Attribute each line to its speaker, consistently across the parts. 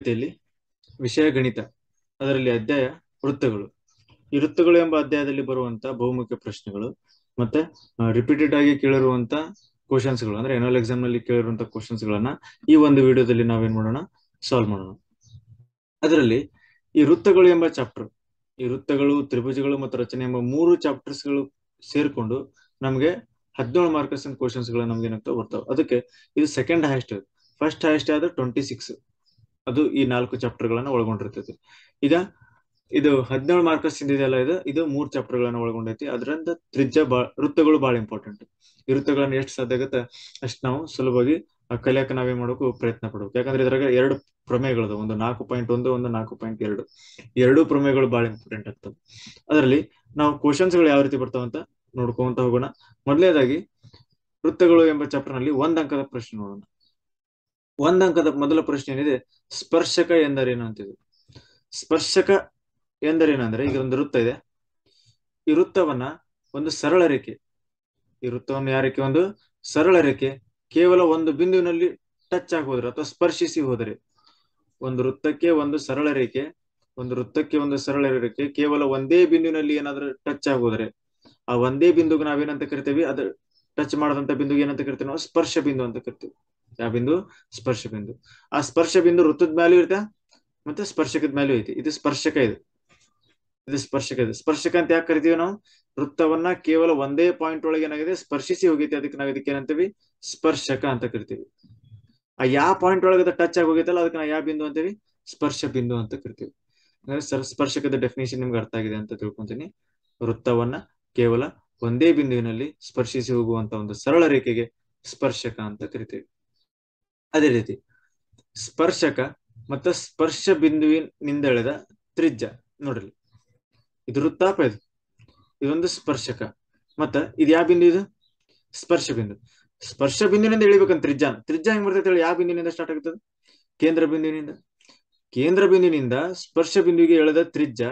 Speaker 1: ತರಗತಿಯಲ್ಲಿ ವಿಷಯ ಗಣಿತ, ಅದರಲ್ಲಿ ಅಧ್ಯಾಯ ವೃತ್ತಗಳು. ಈ ವೃತ್ತಗಳು ಎಂಬ ಅಧ್ಯಾಯದಲ್ಲಿ ಬರುವಂತ ಬಹುಮುಖ್ಯ ಪ್ರಶ್ನೆಗಳು ಮತ್ತೆ ರಿಪೀಟೆಡ್ ಆಗಿ ಕೇಳಿರುವಂತ ಕ್ವಶನ್ಸ್ಗಳು, ಅಂದ್ರೆ ಎನ್ಯುವಲ್ ಎಕ್ಸಾಮ್ ನಲ್ಲಿ ಕೇಳಿರುವಂತ ಕ್ವಶನ್ಸ್ ಗಳನ್ನ ಈ ಒಂದು ವಿಡಿಯೋದಲ್ಲಿ ನಾವೇನ್ ಮಾಡೋಣ, ಸಾಲ್ವ್ ಮಾಡೋಣ. ಅದರಲ್ಲಿ ಈ ವೃತ್ತಗಳು ಎಂಬ ಚಾಪ್ಟರ್, ಈ ವೃತ್ತಗಳು, ತ್ರಿಭುಜಗಳು ಮತ್ತು ರಚನೆ ಎಂಬ 3 ಚಾಪ್ಟರ್ಸ್ ಗಳು ಸೇರ್ಕೊಂಡು ನಮಗೆ 17 ಮಾರ್ಕ್ಸ್ ಕ್ವಶನ್ಸ್ ಗಳು ನಮ್ಗೆ ಏನಾಗ್ತಾವ ಬರ್ತಾವ. ಅದಕ್ಕೆ ಇದು ಸೆಕೆಂಡ್ ಹೈಯೆಸ್ಟ್. ಫಸ್ಟ್ ಹೈಯೆಸ್ಟ್ ಆದ್ರೆ 26, ಅದು ಈ 4 ಚಾಪ್ಟರ್ ಗಳನ್ನ ಒಳಗೊಂಡಿರ್ತೈತಿ. ಈಗ ಇದು 17 ಮಾರ್ಕ್ಸ್ ಇದೆಯಲ್ಲ, ಇದು 3 ಚಾಪ್ಟರ್ ಗಳನ್ನ ಒಳಗೊಂಡೈತಿ. ಅದರಿಂದ ವೃತ್ತಗಳು ಬಹಳ ಇಂಪಾರ್ಟೆಂಟ್. ಈ ವೃತ್ತಗಳನ್ನ ಎಷ್ಟು ಸಾಧ್ಯ ಆಗುತ್ತೆ ಅಷ್ಟು ನಾವು ಸುಲಭವಾಗಿ ಕಲಿಯಕ್ಕೆ ನಾವೇನ್ ಮಾಡಬೇಕು, ಪ್ರಯತ್ನ ಪಡ್ಬೇಕು. ಯಾಕಂದ್ರೆ ಇದ್ರಾಗ 2 ಪ್ರಮೇಯಗಳು, ಒಂದು 4.1, ಒಂದು 4.2. ಎರಡೂ ಪ್ರಮೇಯಗಳು ಬಹಳ ಇಂಪಾರ್ಟೆಂಟ್ ಆಗ್ತವೆ. ಅದರಲ್ಲಿ ನಾವು ಕ್ವಶನ್ಸ್ ಗಳು ಯಾವ ರೀತಿ ಬರ್ತಾವ ಅಂತ ನೋಡ್ಕೊಂತ ಹೋಗೋಣ. ಮೊದಲನೇದಾಗಿ ವೃತ್ತಗಳು ಎಂಬ ಚಾಪ್ಟರ್ ನಲ್ಲಿ 1 ಅಂಕದ ಪ್ರಶ್ನೆ ನೋಡೋಣ. 1 ಅಂಕದ ಮೊದಲ ಪ್ರಶ್ನೆ ಏನಿದೆ, ಸ್ಪರ್ಶಕ ಎಂದರೇನು ಅಂತಿದೆ. ಸ್ಪರ್ಶಕ ಎಂದರೇನಂದ್ರೆ, ಈಗ ಒಂದು ವೃತ್ತ ಇದೆ. ಈ ವೃತ್ತವನ್ನ ಒಂದು ಸರಳ ರೇಖೆ, ಈ ವೃತ್ತವನ್ನು ಯಾವ ರೇಖೆ, ಒಂದು ಸರಳ ರೇಖೆ ಕೇವಲ ಒಂದು ಬಿಂದುವಿನಲ್ಲಿ ಟಚ್ ಆಗಿ ಹೋದ್ರೆ ಅಥವಾ ಸ್ಪರ್ಶಿಸಿ ಹೋದರೆ, ಒಂದು ವೃತ್ತಕ್ಕೆ ಒಂದು ಸರಳ ರೇಖೆ, ಒಂದು ವೃತ್ತಕ್ಕೆ ಒಂದು ಸರಳ ರೇಖೆ ಕೇವಲ ಒಂದೇ ಬಿಂದುವಿನಲ್ಲಿ ಏನಾದ್ರೂ ಟಚ್ ಆಗೋದ್ರೆ ಆ ಒಂದೇ ಬಿಂದುಗೆ ನಾವೇನಂತ ಕರಿತೀವಿ, ಅದು ಟಚ್ ಮಾಡದಂತ ಬಿಂದುಗೆ ಏನಂತ ಕರಿತೀವಿ ನಾವು, ಸ್ಪರ್ಶ ಬಿಂದು ಅಂತ ಕರಿತೀವಿ. ಯಾವ ಬಿಂದು? ಸ್ಪರ್ಶ ಬಿಂದು. ಆ ಸ್ಪರ್ಶ ಬಿಂದು ವೃತ್ತದ ಮೇಲೂ ಇರುತ್ತೆ ಮತ್ತೆ ಸ್ಪರ್ಶಕದ ಮೇಲೂ ಐತಿ. ಇದು ಸ್ಪರ್ಶಕ, ಇದು ಸ್ಪರ್ಶಕ. ಇದು ಸ್ಪರ್ಶಕ ಅಂತ ಯಾಕೆ ಕರಿತೀವಿ ನಾವು? ವೃತ್ತವನ್ನ ಕೇವಲ ಒಂದೇ ಪಾಯಿಂಟ್ ಒಳಗೆ ಏನಾಗಿದೆ, ಸ್ಪರ್ಶಿಸಿ ಹೋಗೈತಿ, ಅದಕ್ಕೆ ನಾವು ಇದಕ್ಕೆ ಏನಂತೀವಿ, ಸ್ಪರ್ಶಕ ಅಂತ ಕರಿತೀವಿ. ಆ ಯಾವ ಪಾಯಿಂಟ್ ಒಳಗೆ ಟಚ್ ಆಗಿ ಹೋಗೈತಲ್ಲ ಅದಕ್ಕೆ ನಾವು ಯಾವ ಬಿಂದು ಅಂತೀವಿ, ಸ್ಪರ್ಶ ಬಿಂದು ಅಂತ ಕರಿತೀವಿ. ಸ್ಪರ್ಶಕದ ಡೆಫಿನೇಷನ್ ನಿಮ್ಗೆ ಅರ್ಥ ಆಗಿದೆ ಅಂತ ತಿಳ್ಕೊಂತೀನಿ. ವೃತ್ತವನ್ನ ಕೇವಲ ಒಂದೇ ಬಿಂದುವಿನಲ್ಲಿ ಸ್ಪರ್ಶಿಸಿ ಹೋಗುವಂತ ಒಂದು ಸರಳ ರೇಖೆಗೆ ಸ್ಪರ್ಶಕ ಅಂತ ಕರಿತೀವಿ. ಅದೇ ರೀತಿ ಸ್ಪರ್ಶಕ ಮತ್ತು ಸ್ಪರ್ಶ ಬಿಂದುವಿನಿಂದ ಎಳೆದ ತ್ರಿಜ್ಯ ನೋಡ್ರಿ, ಇದು ವೃತ್ತಾಪ, ಇದೊಂದು ಸ್ಪರ್ಶಕ. ಮತ್ತ ಇದು ಯಾವ ಬಿಂದು? ಇದು ಸ್ಪರ್ಶ ಬಿಂದು. ಸ್ಪರ್ಶ ಬಿಂದುವಿನಿಂದ ಎಳಿಬೇಕಂತ ತ್ರಿಜ್ಯ ಹೆಂಗ್ ಬರ್ತೈತೆ ಹೇಳಿ? ಯಾವ ಬಿಂದುವಿನಿಂದ ಸ್ಟಾರ್ಟ್ ಆಗುತ್ತದೆ? ಕೇಂದ್ರ ಬಿಂದುವಿನಿಂದ. ಕೇಂದ್ರ ಬಿಂದುವಿನಿಂದ ಸ್ಪರ್ಶ ಬಿಂದುವಿಗೆ ಎಳೆದ ತ್ರಿಜ್ಯ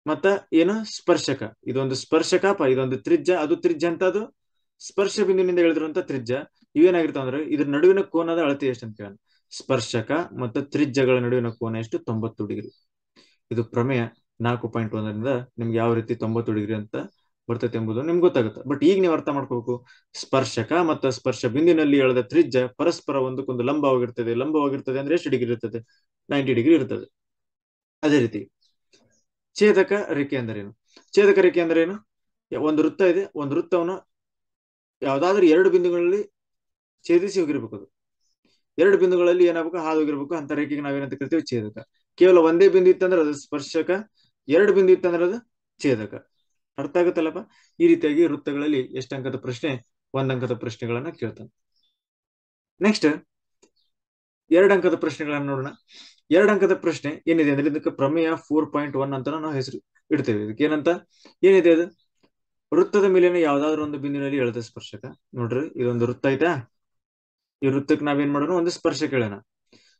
Speaker 1: ಮತ್ತ ಏನು, ಸ್ಪರ್ಶಕ. ಇದೊಂದು ಸ್ಪರ್ಶಕಪ್ಪ, ಇದೊಂದು ತ್ರಿಜ್ಯ, ಅದು ತ್ರಿಜ್ಯ ಅಂತ, ಅದು ಸ್ಪರ್ಶ ಬಿಂದುವಿನಿಂದ ಎಳೆದಿರುವಂತ ತ್ರಿಜ್ಯ. ಇವೇನಾಗಿರ್ತಾವ ಅಂದ್ರೆ ಇದ್ರ ನಡುವಿನ ಕೋನದ ಅಳತೆ ಎಷ್ಟು ಅಂತ ಕೇಳೋಣ. ಸ್ಪರ್ಶಕ ಮತ್ತು ತ್ರಿಜ್ಯಗಳ ನಡುವಿನ ಕೋನ ಎಷ್ಟು? 90 ಡಿಗ್ರಿ. ಇದು ಪ್ರಮೇಯ 4.1ರಿಂದ ನಿಮ್ಗೆ ಯಾವ ರೀತಿ 90 ಡಿಗ್ರಿ ಅಂತ ಬರ್ತೈತೆ ಎಂಬುದು ನಿಮ್ಗೆ ಗೊತ್ತಾಗುತ್ತೆ. ಬಟ್ ಈಗ ನೀವು ಅರ್ಥ ಮಾಡ್ಕೋಬೇಕು, ಸ್ಪರ್ಶಕ ಮತ್ತು ಸ್ಪರ್ಶ ಬಿಂದುವಿನಲ್ಲಿ ಎಳೆದ ತ್ರಿಜ್ಯ ಪರಸ್ಪರ ಒಂದಕ್ಕೊಂದು ಲಂಬವಾಗಿರ್ತದೆ. ಲಂಬವಾಗಿರ್ತದೆ ಅಂದ್ರೆ ಎಷ್ಟು ಡಿಗ್ರಿ ಇರ್ತದೆ? 90 ಡಿಗ್ರಿ ಇರ್ತದೆ. ಅದೇ ರೀತಿ ಛೇದಕ ರೇಖೆ ಅಂದ್ರೇನು? ಛೇದಕ ರೇಖೆ ಅಂದ್ರೆ ಏನು? ಒಂದು ವೃತ್ತ ಇದೆ, ಒಂದು ವೃತ್ತವನ್ನು ಯಾವ್ದಾದ್ರು 2 ಬಿಂದುಗಳಲ್ಲಿ ಛೇದಿಸಿ ಹೋಗಿರ್ಬೇಕು. ಅದು 2 ಬಿಂದುಗಳಲ್ಲಿ ಏನಾಗಬೇಕು, ಹಾದು ಹೋಗಿರ್ಬೇಕು. ಅಂತ ರೇಖೆಗೆ ನಾವೇನಂತ ಕರಿತೀವಿ, ಛೇದಕ. ಕೇವಲ ಒಂದೇ ಬಿಂದು ಇತ್ತಂದ್ರೆ ಅದು ಸ್ಪರ್ಶಕ, 2 ಬಿಂದು ಇತ್ತಂದ್ರೆ ಅದು ಛೇದಕ. ಅರ್ಥ ಆಗುತ್ತಲ್ಲಪ್ಪ? ಈ ರೀತಿಯಾಗಿ ವೃತ್ತಗಳಲ್ಲಿ ಎಷ್ಟು ಅಂಕದ ಪ್ರಶ್ನೆ? 1 ಅಂಕದ ಪ್ರಶ್ನೆಗಳನ್ನ ಕೇಳ್ತಾನೆ. ನೆಕ್ಸ್ಟ್ 2 ಅಂಕದ ಪ್ರಶ್ನೆಗಳನ್ನ ನೋಡೋಣ. 2 ಅಂಕದ ಪ್ರಶ್ನೆ ಏನಿದೆ ಅಂದ್ರೆ, ಇದಕ್ಕೆ ಪ್ರಮೇಯ 4.1 ಅಂತ ನಾವು ಹೆಸರು ಇಡ್ತೇವೆ. ಇದಕ್ಕೆ ಏನಂತ, ಏನಿದೆ ಅದು? ವೃತ್ತದ ಮೇಲಿನ ಯಾವ್ದಾದ್ರು ಒಂದು ಬಿಂದುವಿನಲ್ಲಿ ಎಳೆದ ಸ್ಪರ್ಶಕ. ನೋಡ್ರಿ, ಇದೊಂದು ವೃತ್ತ ಐತಾ, ಈ ವೃತ್ತಕ್ಕೆ ನಾವೇನ್ ಮಾಡೋಣ, ಒಂದು ಸ್ಪರ್ಶಕ ಎಳೆಯೋಣ.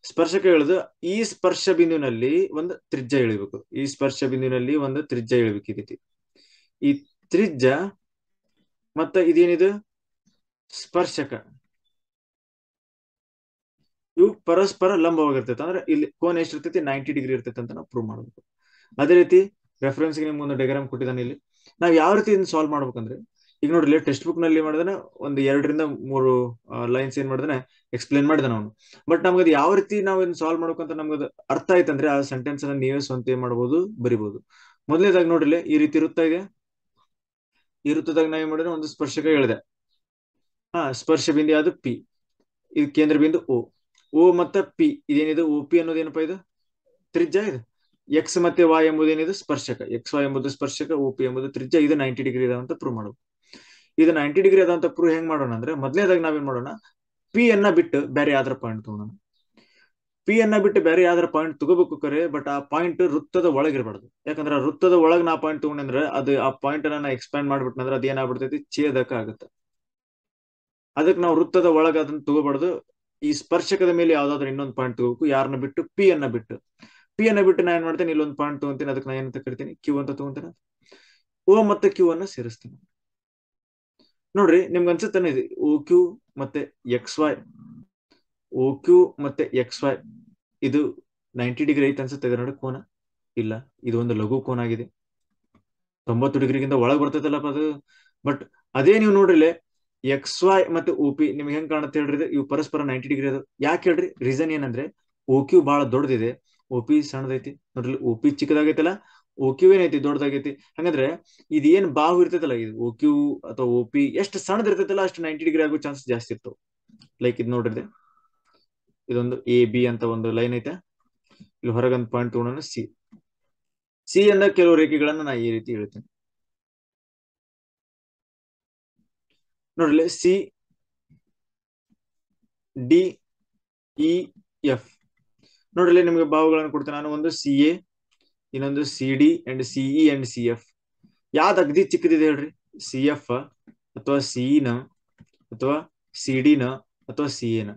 Speaker 1: ಸ್ಪರ್ಶಕ ಎಳೆದು ಈ ಸ್ಪರ್ಶ ಬಿಂದುವಿನಲ್ಲಿ ಒಂದು ತ್ರಿಜ್ಯ ಎಳಿಬೇಕು. ಈ ಸ್ಪರ್ಶ ಬಿಂದುವಿನಲ್ಲಿ ಒಂದು ತ್ರಿಜ್ಯ ಎಳಿಬೇಕು. ಈ ರೀತಿ ಈ ತ್ರಿಜ್ಯ ಮತ್ತ ಇದೇನಿದು, ಸ್ಪರ್ಶಕ, ಇವು ಪರಸ್ಪರ ಲಂಬವಾಗಿರ್ತೈತೆ. ಅಂದ್ರೆ ಇಲ್ಲಿ ಕೋನ ಎಷ್ಟಿರ್ತೈತಿ? 90 ಡಿಗ್ರಿ ಇರ್ತೈತೆ ಅಂತ ನಾವು ಪ್ರೂವ್ ಮಾಡ್ಬೇಕು. ಅದೇ ರೀತಿ ರೆಫರೆನ್ಸ್ ನಿಮ್ಗೆ ಒಂದು ಡಯಾಗ್ರಾಮ್ ಕೊಟ್ಟಿದ್ದಾನೆ. ಇಲ್ಲಿ ನಾವ್ ಯಾವ ರೀತಿ ಇದನ್ನ ಸಾಲ್ವ್ ಮಾಡ್ಬೇಕಂದ್ರೆ, ಈಗ ನೋಡ್ರಿ, ಟೆಕ್ಸ್ಟ್ ಬುಕ್ ನಲ್ಲಿ ಮಾಡಿದಾನೆ ಒಂದು 2 ರಿಂದ 3 ಲೈನ್ಸ್ ಏನ್ ಮಾಡಿದಾನೆ, ಎಕ್ಸ್ಪ್ಲೇನ್ ಮಾಡಿದಾನೆ ಅವನು. ಬಟ್ ನಮ್ಗೆ ಅದು ಯಾವ ರೀತಿ ನಾವು ಇದನ್ನ ಸಾಲ್ವ್ ಮಾಡ್ಬೇಕಂತ ನಮ್ಗೆ ಅರ್ಥ ಆಯ್ತಂದ್ರೆ ಆ ಸೆಂಟೆನ್ಸ್ ಅನ್ನ ನೀವೇ ಸ್ವಂತ ಏನ್ ಮಾಡ್ಬೋದು, ಬರಿಬಹುದು. ಮೊದಲನೇದಾಗಿ ನೋಡ್ರಿ, ಈ ರೀತಿ ವೃತ್ತ ಇದೆ. ಈ ವೃತ್ತದಾಗ ನಾವ್ ಏನ್ ಮಾಡಿದ್ರೆ, ಒಂದು ಸ್ಪರ್ಶಕ ಎಳೆದೆ. ಸ್ಪರ್ಶ ಬಿಂದು ಯಾವುದು? ಪಿ. ಇದು ಕೇಂದ್ರ ಬಿಂದು ಓ. ಓ ಮತ್ತ ಪಿ ಇದೇನಿದೆ, ಓ ಪಿ ಅನ್ನೋದೇನಪ್ಪ, ಇದು ತ್ರಿಜ್ಯ. ಇದು ಎಕ್ಸ್ ಮತ್ತೆ ವಾಯ್ ಎಂಬುದೇನಿದು, ಸ್ಪರ್ಶಕ. ಎಕ್ಸ್ ವಾಯ್ ಎಂಬುದು ಸ್ಪರ್ಶಕ, ಓ ಪಿ ಎಂಬುದು ತ್ರಿಜ್ಯ. ಇದು 90 ಡಿಗ್ರಿ ಇದೆ ಅಂತ ಪ್ರೂವ್ ಮಾಡೋದು. ಇದು 90 ಡಿಗ್ರಿ ಅದ ಅಂತ ಪ್ರೂವ್ ಹೆಂಗ್ ಮಾಡೋಣ ಅಂದ್ರೆ, ಮೊದಲನೇದಾಗಿ ನಾವೇನ್ ಮಾಡೋಣ, ಪಿ ಅನ್ನ ಬಿಟ್ಟು ಬೇರೆ ಯಾವ್ದಾರ ಪಾಯಿಂಟ್ ತಗೋಣ. ಪಿ ಅನ್ನ ಬಿಟ್ಟು ಬೇರೆ ಯಾವ್ದಾರ ಪಾಯಿಂಟ್ ತಗೋಬೇಕು ಕರೆ, ಬಟ್ ಆ ಪಾಯಿಂಟ್ ವೃತ್ತದ ಒಳಗಿರಬಾರ್ದು. ಯಾಕಂದ್ರೆ ಆ ವೃತ್ತದ ಒಳಗ್ ನಾ ಪಾಯಿಂಟ್ ತಗೊಂಡ್ರೆ ಅದು ಆ ಪಾಯಿಂಟ್ ಅನ್ನ ಎಕ್ಸ್ಪ್ಯಾಂಡ್ ಮಾಡ್ಬಿಟ್ನಂದ್ರೆ ಅದು ಏನಾಗ್ಬಿಡ್ತೈತಿ, ಛೇದಕ ಆಗುತ್ತೆ. ಅದಕ್ಕೆ ನಾವು ವೃತ್ತದ ಒಳಗ ಅದನ್ನ ತಗೋಬಾರ್ದು. ಈ ಸ್ಪರ್ಶಕದ ಮೇಲೆ ಯಾವ್ದಾದ್ರು ಇನ್ನೊಂದು ಪಾಯಿಂಟ್ ತಗೋಬೇಕು. ಯಾರನ್ನ ಬಿಟ್ಟು? ಪಿ ಅನ್ನ ಬಿಟ್ಟು. ಪಿ ಅನ್ನ ಬಿಟ್ಟು ನಾ ಏನ್ ಮಾಡ್ತೇನೆ, ಇಲ್ಲೊಂದು ಪಾಯಿಂಟ್ ತಗೊಂತೀನಿ, ಅದಕ್ಕೆ ನಾ ಏನಂತ ಕರಿತೀನಿ, ಕ್ಯೂ ಅಂತ ತಗೊಂತೇನೆ. ಓ ಮತ್ತೆ ಕ್ಯೂ ಅನ್ನ ಸೇರಿಸ್ತೀನಿ. ನೋಡ್ರಿ, ನಿಮ್ಗೆ ಅನ್ಸುತ್ತಾನೆ ಇದೆ, ಓ ಕ್ಯೂ ಮತ್ತೆ ಎಕ್ಸ್ ವೈ, ಓ ಕ್ಯೂ ಮತ್ತೆ ಎಕ್ಸ್ ವೈ ಇದು 90 ಡಿಗ್ರಿ ಐತೆ ಅನ್ಸುತ್ತೆ ನೋಡಿ ಕೋನ. ಇಲ್ಲ, ಇದು ಒಂದು ಲಘು ಕೋನ ಆಗಿದೆ. 90 ಡಿಗ್ರಿಗಿಂತ ಒಳಗೆ ಬರ್ತೈತಲ್ಲಪ್ಪ ಅದು. ಬಟ್ ಅದೇ ನೀವು ನೋಡ್ರಿ ಎಕ್ಸ್ ವೈ ಮತ್ತೆ ಒ ಪಿ ನಿಮ್ಗೆ ಹೆಂಗ್ ಕಾಣುತ್ತೆ ಹೇಳ್ರಿ, ಇವು ಪರಸ್ಪರ 90 ಡಿಗ್ರಿ ಅದು. ಯಾಕೆ ಹೇಳ್ರಿ? ರೀಸನ್ ಏನಂದ್ರೆ ಓ ಕ್ಯೂ ಬಹಳ ದೊಡ್ಡದಿದೆ, ಒ ಪಿ ಸಣ್ಣದೈತಿ. ನೋಡ್ರಿ ಒ ಪಿ ಚಿಕ್ಕದಾಗೈತಲ್ಲ, ಓ ಕ್ಯೂ ಏನೈತಿ ದೊಡ್ಡದಾಗೈತಿ. ಹಂಗಂದ್ರೆ ಇದು ಏನ್ ಬಾಹು ಇರ್ತೈತಲ್ಲ, ಇದು ಓ ಕ್ಯೂ ಅಥವಾ ಒ ಪಿ ಎಷ್ಟು ಸಣ್ಣದಿರ್ತೈತಲ್ಲ ಅಷ್ಟು 90 ಡಿಗ್ರಿ ಆಗೋ ಚಾನ್ಸ್ ಜಾಸ್ತಿ ಇರ್ತವೆ. ಲೈಕ್ ಇದು ನೋಡ್ರಿ, ಇದೊಂದು ಎ ಬಿ ಅಂತ ಒಂದು ಲೈನ್ ಐತೆ. ಇಲ್ಲಿ ಹೊರಗೊಂದು ಪಾಯಿಂಟ್ ತಗೊಂಡ ಸಿ. ಸಿ ಅಂದ ಕೆಲವು ರೇಖೆಗಳನ್ನ ನಾ ಈ ರೀತಿ ಹೇಳ್ತೇನೆ ನೋಡ್ರಿ. ಸಿ ಡಿ ಇ ಎಫ್ ನೋಡ್ರಿ, ನಿಮ್ಗೆ ಬಾಹುಗಳನ್ನು ಕೊಡ್ತೇನೆ ನಾನು. ಒಂದು ಸಿ ಎ, ಇನ್ನೊಂದು C D and CE and C F. ಯಾವ್ದು ಅಗದಿ ಚಿಕ್ಕದಿದೆ ಹೇಳ್ರಿ? ಸಿ ಎಫ್ ಅಥವಾ ಸಿಇನ ಅಥವಾ ಸಿ ಡಿನ ಅಥವಾ ಸಿ ಎನ.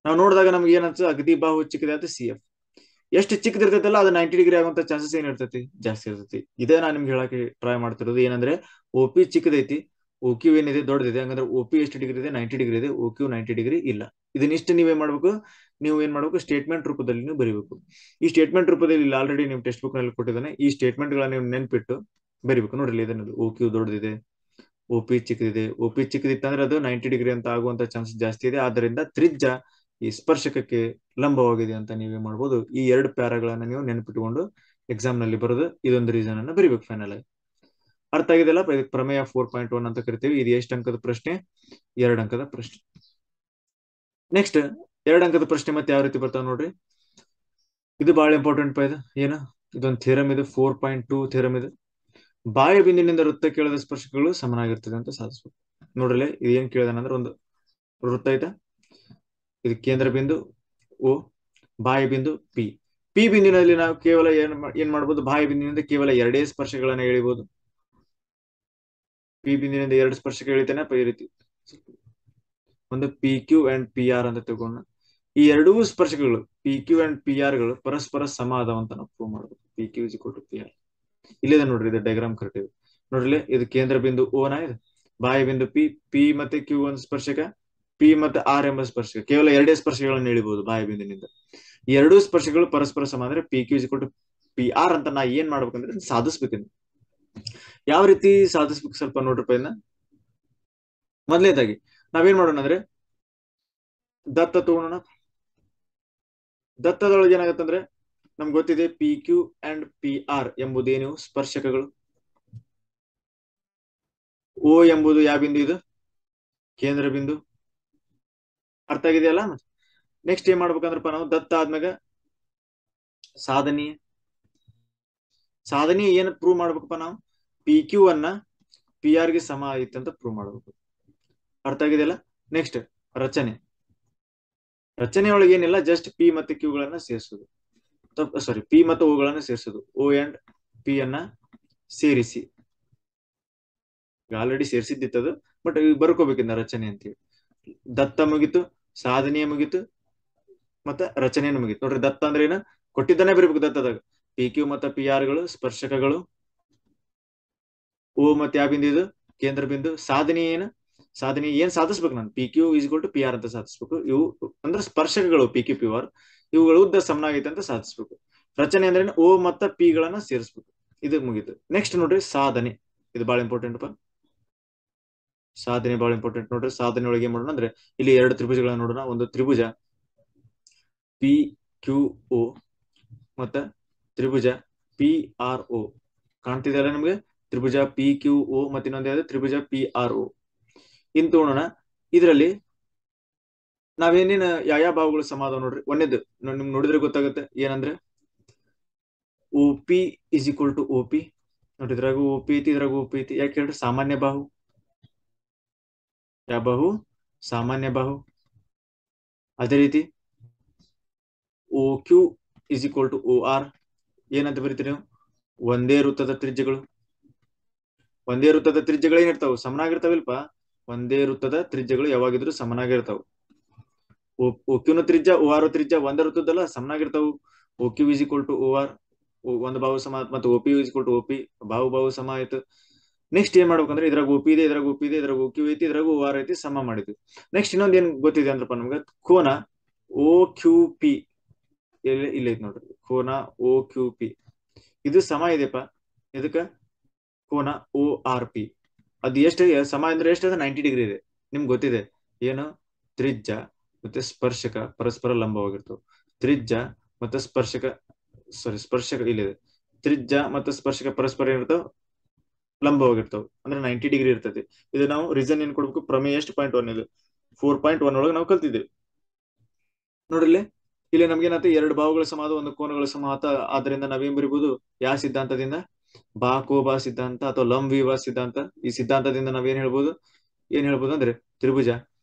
Speaker 1: ನಾವು ನೋಡಿದಾಗ ನಮ್ಗೆ ಏನಂತ ಅಗದಿ ಬಾಹು ಚಿಕ್ಕದೆ ಅಂತ ಸಿ ಎಫ್. ಎಷ್ಟು ಚಿಕ್ಕದಿರ್ತೈತಲ್ಲ ಅದು 90 ಡಿಗ್ರಿ ಆಗುವಂತ ಚಾನ್ಸಸ್ ಏನ್ ಇರ್ತೈತಿ? ಜಾಸ್ತಿ ಇರ್ತೈತಿ. ಇದೇ ನಾನು ನಿಮ್ಗೆ ಹೇಳಕ್ಕೆ ಟ್ರೈ ಮಾಡ್ತಿರೋದು. ಏನಂದ್ರೆ ಒ ಪಿ ಚಿಕ್ಕದೈತಿ, ಓ ಕ್ಯೂ ಏನಿದೆ ದೊಡ್ಡದಿದೆ. ಹಂಗಂದ್ರೆ ಒ ಪಿ ಎಷ್ಟು ಡಿಗ್ರಿ ಇದೆ? 90 ಡಿಗ್ರಿ ಇದೆ. ಓ ಕ್ಯೂ 90 ಡಿಗ್ರಿ ಇಲ್ಲ. ಇದನ್ನಿಷ್ಟು ನೀವೇನ್ ಮಾಡ್ಬೇಕು? ನೀವು ಏನ್ ಮಾಡ್ಬೇಕು? ಸ್ಟೇಟ್ಮೆಂಟ್ ರೂಪದಲ್ಲಿ ನೀವು ಬರೀಬೇಕು. ಈ ಸ್ಟೇಟ್ಮೆಂಟ್ ರೂಪದಲ್ಲಿ ಇಲ್ಲಿ ಆಲ್ರೆಡಿ ನೀವು ಟೆಕ್ಸ್ಟ್ ಬುಕ್ ನಲ್ಲಿ ಕೊಟ್ಟಿದ್ದಾನೆ. ಈ ಸ್ಟೇಟ್ಮೆಂಟ್ ಗಳನ್ನ ನೀವು ನೆನ್ಪಿಟ್ಟು ಬರೀಬೇಕು. ನೋಡ್ರಿ, ಇದನ್ನ ಓ ಕ್ಯೂ ದೊಡ್ಡದಿದೆ, ಒ ಪಿ ಚಿಕ್ಕದಿದೆ. ಒ ಪಿ ಚಿಕ್ಕದಿತ್ತಂದ್ರೆ ಅದು 90 ಡಿಗ್ರಿ ಅಂತ ಆಗುವಂತ ಚಾನ್ಸಸ್ ಜಾಸ್ತಿ ಇದೆ. ಆದ್ದರಿಂದ ತ್ರಿಜ್ಯ ಈ ಸ್ಪರ್ಶಕಕ್ಕೆ ಲಂಬವಾಗಿದೆ ಅಂತ ನೀವೇ ಮಾಡ್ಬೋದು. ಈ ಎರಡು ಪ್ಯಾರಾಗಳನ್ನ ನೀವು ನೆನಪಿಟ್ಟುಕೊಂಡು ಎಕ್ಸಾಮ್ ನಲ್ಲಿ ಬರೋದು ಇದೊಂದು ರೀಸನ್ ಅನ್ನ ಬರೀಬೇಕು ಫೈನಲ್ ಆಗಿ. ಅರ್ಥ ಆಗಿದೆಲ್ಲ? ಪ್ರಮೇಯ 4.1 ಅಂತ ಕರಿತೀವಿ. ಇದು ಎಷ್ಟು ಅಂಕದ ಪ್ರಶ್ನೆ? 2 ಅಂಕದ ಪ್ರಶ್ನೆ. ನೆಕ್ಸ್ಟ್ 2 ಅಂಕದ ಪ್ರಶ್ನೆ ಮತ್ತೆ ಯಾವ ರೀತಿ ಬರ್ತಾವ ನೋಡ್ರಿ. ಇದು ಬಹಳ ಇಂಪಾರ್ಟೆಂಟ್ ಇದು. ಏನು? ಇದೊಂದು ಥಿಯರಮ್ ಇದು, 4.2 ಥಿಯರಮ್ ಇದು. ಬಾಹ್ಯ ಬಿಂದುವಿನಿಂದ ವೃತ್ತ ಕೇಳಿದ ಸ್ಪರ್ಶಕಗಳು ಸಮನಾಗಿರ್ತದೆ ಅಂತ ಸಾಧಿಸ್ಬೇಕು. ನೋಡ್ರಿ, ಇದು ಏನ್ ಕೇಳಿದಾನಂದ್ರೆ ಒಂದು ವೃತ್ತ ಐತೆ. ಇದು ಕೇಂದ್ರ ಬಿಂದು ಓ, ಬಾಹ್ಯ ಬಿಂದು ಪಿ. ಪಿ ಬಿಂದುವಿನಲ್ಲಿ ನಾವು ಕೇವಲ ಏನ್ ಮಾಡ್ಬೋದು? ಬಾಹ್ಯ ಬಿಂದುವಿನಿಂದ ಕೇವಲ 2 ಸ್ಪರ್ಶಗಳನ್ನ ಎಳಿಬಹುದು. ಪಿ ಬಿಂದುವಿನಿಂದ 2 ಸ್ಪರ್ಶಕ ಎಳಿತೇನೆ ಈ ರೀತಿ. ಒಂದು P Q and P R ಅಂತ ತಗೊಂಡ ಈ ಎರಡೂ ಸ್ಪರ್ಶಕಗಳು P Q and P R ಗಳು ಪರಸ್ಪರ ಸಮ ಆದವಂತ ನಾವು ಪ್ರೂವ್ ಮಾಡಬೇಕು. P Q is equal to P R. ಇಲ್ಲಿದೆ ನೋಡ್ರಿ, ಇದು ಡಯಾಗ್ರಾಮ್ ಕರೆಕ್ಟ್ ಇದೆ ನೋಡ್ರಿ. ಇದು ಕೇಂದ್ರ ಬಿಂದು ಓ ನ, ಇದು ಬಾಹ್ಯ ಬಿಂದು ಪಿ. ಪಿ ಮತ್ತೆ ಕ್ಯೂ ಒಂದು ಸ್ಪರ್ಶಕ, ಪಿ ಮತ್ತೆ ಆರ್ ಎಂಬ ಸ್ಪರ್ಶಕ. ಕೇವಲ 2 ಸ್ಪರ್ಶಗಳನ್ನು ಎಳಿಬಹುದು ಬಾಹ್ಯ ಬಿಂದುವಿನಿಂದ. ಈ ಎರಡೂ ಸ್ಪರ್ಶಗಳು ಪರಸ್ಪರ ಸಮ ಅಂದ್ರೆ P Q is equal to P R ಅಂತ ನಾ ಏನ್ ಮಾಡ್ಬೇಕಂದ್ರೆ ಸಾಧಿಸ್ಬೇಕಂದ್ರೆ. ಯಾವ ರೀತಿ ಸಾಧಿಸ್ಬೇಕು ಸ್ವಲ್ಪ ನೋಡ್ರಪ್ಪ ಇದನ್ನ. ಮೊದಲನೇದಾಗಿ ನಾವೇನ್ ಮಾಡೋಣ ಅಂದ್ರೆ ದತ್ತ ತಗೋಣ. ದತ್ತದೊಳಗೆ ಏನಾಗತ್ತಂದ್ರೆ ನಮ್ಗೆ ಗೊತ್ತಿದೆ P Q and P R ಎಂಬುದೇನು? ಸ್ಪರ್ಶಕಗಳು. ಓ ಎಂಬುದು ಯಾವ ಬಿಂದು? ಇದು ಕೇಂದ್ರ ಬಿಂದು. ಅರ್ಥ ಆಗಿದೆಯಲ್ಲ? ನೆಕ್ಸ್ಟ್ ಏನ್ ಮಾಡ್ಬೇಕಂದ್ರಪ್ಪ ನಾವು ದತ್ತ ಆದ್ಮ್ಯಾಗ ಸಾಧನೀಯ ಏನ್ ಪ್ರೂವ್ ಮಾಡ್ಬೇಕಪ್ಪ ನಾವು? ಪಿ ಕ್ಯೂ ಅನ್ನ ಪಿ ಆರ್ ಗೆ ಸಮ ಆಯಿತು ಅಂತ ಪ್ರೂವ್ ಮಾಡ್ಬೇಕು. ಅರ್ಥ ಆಗಿದೆಯಲ್ಲ? ನೆಕ್ಸ್ಟ್ ರಚನೆ ಒಳಗೆ ಏನಿಲ್ಲ, ಜಸ್ಟ್ ಪಿ ಮತ್ತೆ ಕ್ಯೂ ಗಳನ್ನ ಸೇರಿಸುದು. ಸಾರಿ, ಪಿ ಮತ್ತು ಓ ಗಳನ್ನ ಸೇರಿಸುದು. ಓ ಅಂಡ್ ಪಿ ಅನ್ನ ಸೇರಿಸಿ, ಆಲ್ರೆಡಿ ಸೇರಿಸಿದ್ದಿತ್ತದು, ಬಟ್ ಬರ್ಕೋಬೇಕಿಂದ ರಚನೆ ಅಂತೇಳಿ. ದತ್ತ ಮುಗಿತು, ಸಾಧನೀಯ ಮುಗಿತು, ಮತ್ತೆ ರಚನೆಯನ್ನು ಮುಗಿತು. ನೋಡ್ರಿ, ದತ್ತ ಅಂದ್ರೆ ಏನ ಕೊಟ್ಟಿದ್ದಾನೆ ಬರೀಬೇಕು. ದತ್ತದಾಗ ಪಿ ಕ್ಯೂ ಮತ್ತು ಪಿ ಆರ್ ಗಳು ಸ್ಪರ್ಶಕಗಳು. ಓ ಮತ್ತೆ ಯಾವ ಬಿಂದು? ಇದು ಕೇಂದ್ರ ಬಿಂದು. ಸಾಧನೆ ಏನ್ ಸಾಧಿಸ್ಬೇಕು? ನಾನು P Q is equal to P R ಅಂತ ಸಾಧಿಸ್ಬೇಕು. ಇವು ಅಂದ್ರೆ ಸ್ಪರ್ಶಕಗಳು ಪಿ ಕ್ಯೂ ಪಿ ಆರ್, ಇವುಗಳು ಉದ್ದ ಸಮನಾಗೈತೆ ಅಂತ ಸಾಧಿಸ್ಬೇಕು. ರಚನೆ ಅಂದ್ರೆ ಓ ಮತ್ತು ಪಿ ಗಳನ್ನ ಸೇರಿಸ್ಬೇಕು. ಇದು ಮುಗಿತು. ನೆಕ್ಸ್ಟ್ ನೋಡ್ರಿ ಸಾಧನೆ. ಇದು ಬಹಳ ಇಂಪಾರ್ಟೆಂಟ್ ಅಪ್ಪ. ಸಾಧನೆ ಬಹಳ ಇಂಪಾರ್ಟೆಂಟ್ ನೋಡ್ರಿ. ಸಾಧನೆ ಒಳಗೆ ಏನ್ ಮಾಡೋಣ ಅಂದ್ರೆ ಇಲ್ಲಿ 2 ತ್ರಿಭುಜಗಳನ್ನ ನೋಡೋಣ. ಒಂದು ತ್ರಿಭುಜ ಪಿ ಕ್ಯೂ ಓ ಮತ್ತ ತ್ರಿಭುಜ ಪಿ ಆರ್ ಓ. ಕಾಣ್ತಿದೆಯಲ್ಲ ನಮ್ಗೆ? ತ್ರಿಭುಜ ಪಿ ಕ್ಯೂ ಓ ಮತ್ತೆ ಇನ್ನೊಂದು ಯಾವ್ದು? ತ್ರಿಭುಜ ಪಿ ಆರ್ ಓ. ಇನ್ ತಗೋಣ. ಇದರಲ್ಲಿ ನಾವೇನೇನು ಯಾವ ಭಾವಗಳು ಸಮಾಧಾನ ನೋಡ್ರಿ. ಒಂದೇದು ನಿಮ್ಗೆ ನೋಡಿದ್ರೆ ಗೊತ್ತಾಗುತ್ತೆ. ಏನಂದ್ರೆ O P is equal to O P. ನೋಡ್ರಿ, ಇದ್ರಾಗ ಓ ಪಿ ಐತಿ, ಇದ್ರಾಗ ಓ ಪಿ ಐತಿ. ಯಾಕೆ ಹೇಳ್ರಿ? ಸಾಮಾನ್ಯ ಬಾಹು. ಯಾವ ಬಾಹು? ಸಾಮಾನ್ಯ ಬಾಹು. ಅದೇ ರೀತಿ O Q is equal to O R. ಏನಂತ ಬರೀತೀರಿ ನೀವು? ಒಂದೇ ವೃತ್ತದ ತ್ರಿಜ್ಯಗಳು. ಒಂದೇ ವೃತ್ತದ ತ್ರಿಜ್ಯಗಳು ಏನಿರ್ತಾವ? ಸಮನಾಗಿರ್ತಾವಿಲ್ಪ. ಒಂದೇ ವೃತ್ತದ ತ್ರಿಜ್ಯಗಳು ಯಾವಾಗಿದ್ರು ಸಮನಾಗಿರ್ತಾವ. ಓ ಕ್ಯೂನ ತ್ರಿಜ್ಯ, ಓ ಆರ್ ತ್ರಿಜ್ಯ ಒಂದೇ ವೃತ್ತದಲ್ಲ, ಸಮನಾಗಿರ್ತಾವು. O Q is equal to O R, ಒಂದು ಬಾಹು ಸಮ, ಮತ್ತು O P is equal to O P, ಬಾಹು ಸಮ ಆಯ್ತು. ನೆಕ್ಸ್ಟ್ ಏನ್ ಮಾಡ್ಬೇಕಂದ್ರೆ ಇದ್ರಾಗ ಓ ಪಿ ಇದೆ, ಇದ್ರಾಗ ಓ ಪಿ ಇದೆ, ಇದ್ರಾಗ ಓ ಕ್ಯೂ ಐತಿ, ಇದ್ರಾಗ ಓ ಆರ್ ಐತಿ, ಸಮ ಮಾಡಿದ್ವಿ. ನೆಕ್ಸ್ಟ್ ಇನ್ನೊಂದು ಏನ್ ಗೊತ್ತಿದೆ ಅಂದ್ರಪ್ಪ ನಮ್ಗೆ? ಕೋನ ಓ ಕ್ಯೂ ಪಿ ಇಲ್ಲ ಐತಿ ನೋಡ್ರಿ, ಕೋನ ಓ ಕ್ಯೂ ಪಿ ಇದು ಸಮ ಇದೆಯಪ್ಪ ಇದಕ್ಕ ಕೋನ ಓ ಆರ್ ಪಿ. ಅದು ಎಷ್ಟು ಸಮ ಅಂದ್ರೆ ಎಷ್ಟು ಅದ 90 ಡಿಗ್ರಿ ಇದೆ. ನಿಮ್ಗೆ ಗೊತ್ತಿದೆ ಏನು, ತ್ರಿಜ್ಯ ಮತ್ತೆ ಸ್ಪರ್ಶಕ ಪರಸ್ಪರ ಲಂಬವಾಗಿರ್ತವೆ. ತ್ರಿಜ್ಯ ಮತ್ತೆ ಸ್ಪರ್ಶಕ ಇಲ್ಲಿದೆ. ತ್ರಿಜ್ಯ ಮತ್ತು ಸ್ಪರ್ಶಕ ಪರಸ್ಪರ ಏನಿರ್ತಾವ, ಲಂಬವಾಗಿರ್ತಾವ. ಅಂದ್ರೆ 90 ಡಿಗ್ರಿ ಇರ್ತದೆ. ಇದು ನಾವು ರೀಸನ್ ಏನ್ ಕೊಡ್ಬೇಕು, ಪ್ರಮೇಯ ಎಷ್ಟು .1 ಇದು 4.1 ಒಳಗೆ ನಾವು ಕಲ್ತಿದ್ದೇವೆ ನೋಡ್ರಿ. ಇಲ್ಲಿ ನಮ್ಗೆ ಏನಾಯ್ತು, ಎರಡು ಬಾಹುಗಳ ಸಮಾದ ಒಂದು ಕೋನಗಳ ಸಮಾತ. ಆದ್ರಿಂದ ನಾವೇನ್ ಬರಿಬಹುದು, ಯಾವ ಸಿದ್ಧಾಂತದಿಂದ, ಬಾ ಸಿದ್ಧಾಂತ ಅಥವಾ ಲಂಬ ವಿಭಾ ಸಿದ್ಧಾಂತ. ಈ ಸಿದ್ಧಾಂತದಿಂದ ನಾವೇನ್ ಹೇಳ್ಬೋದು ಅಂದ್ರೆ ತ್ರಿಭುಜ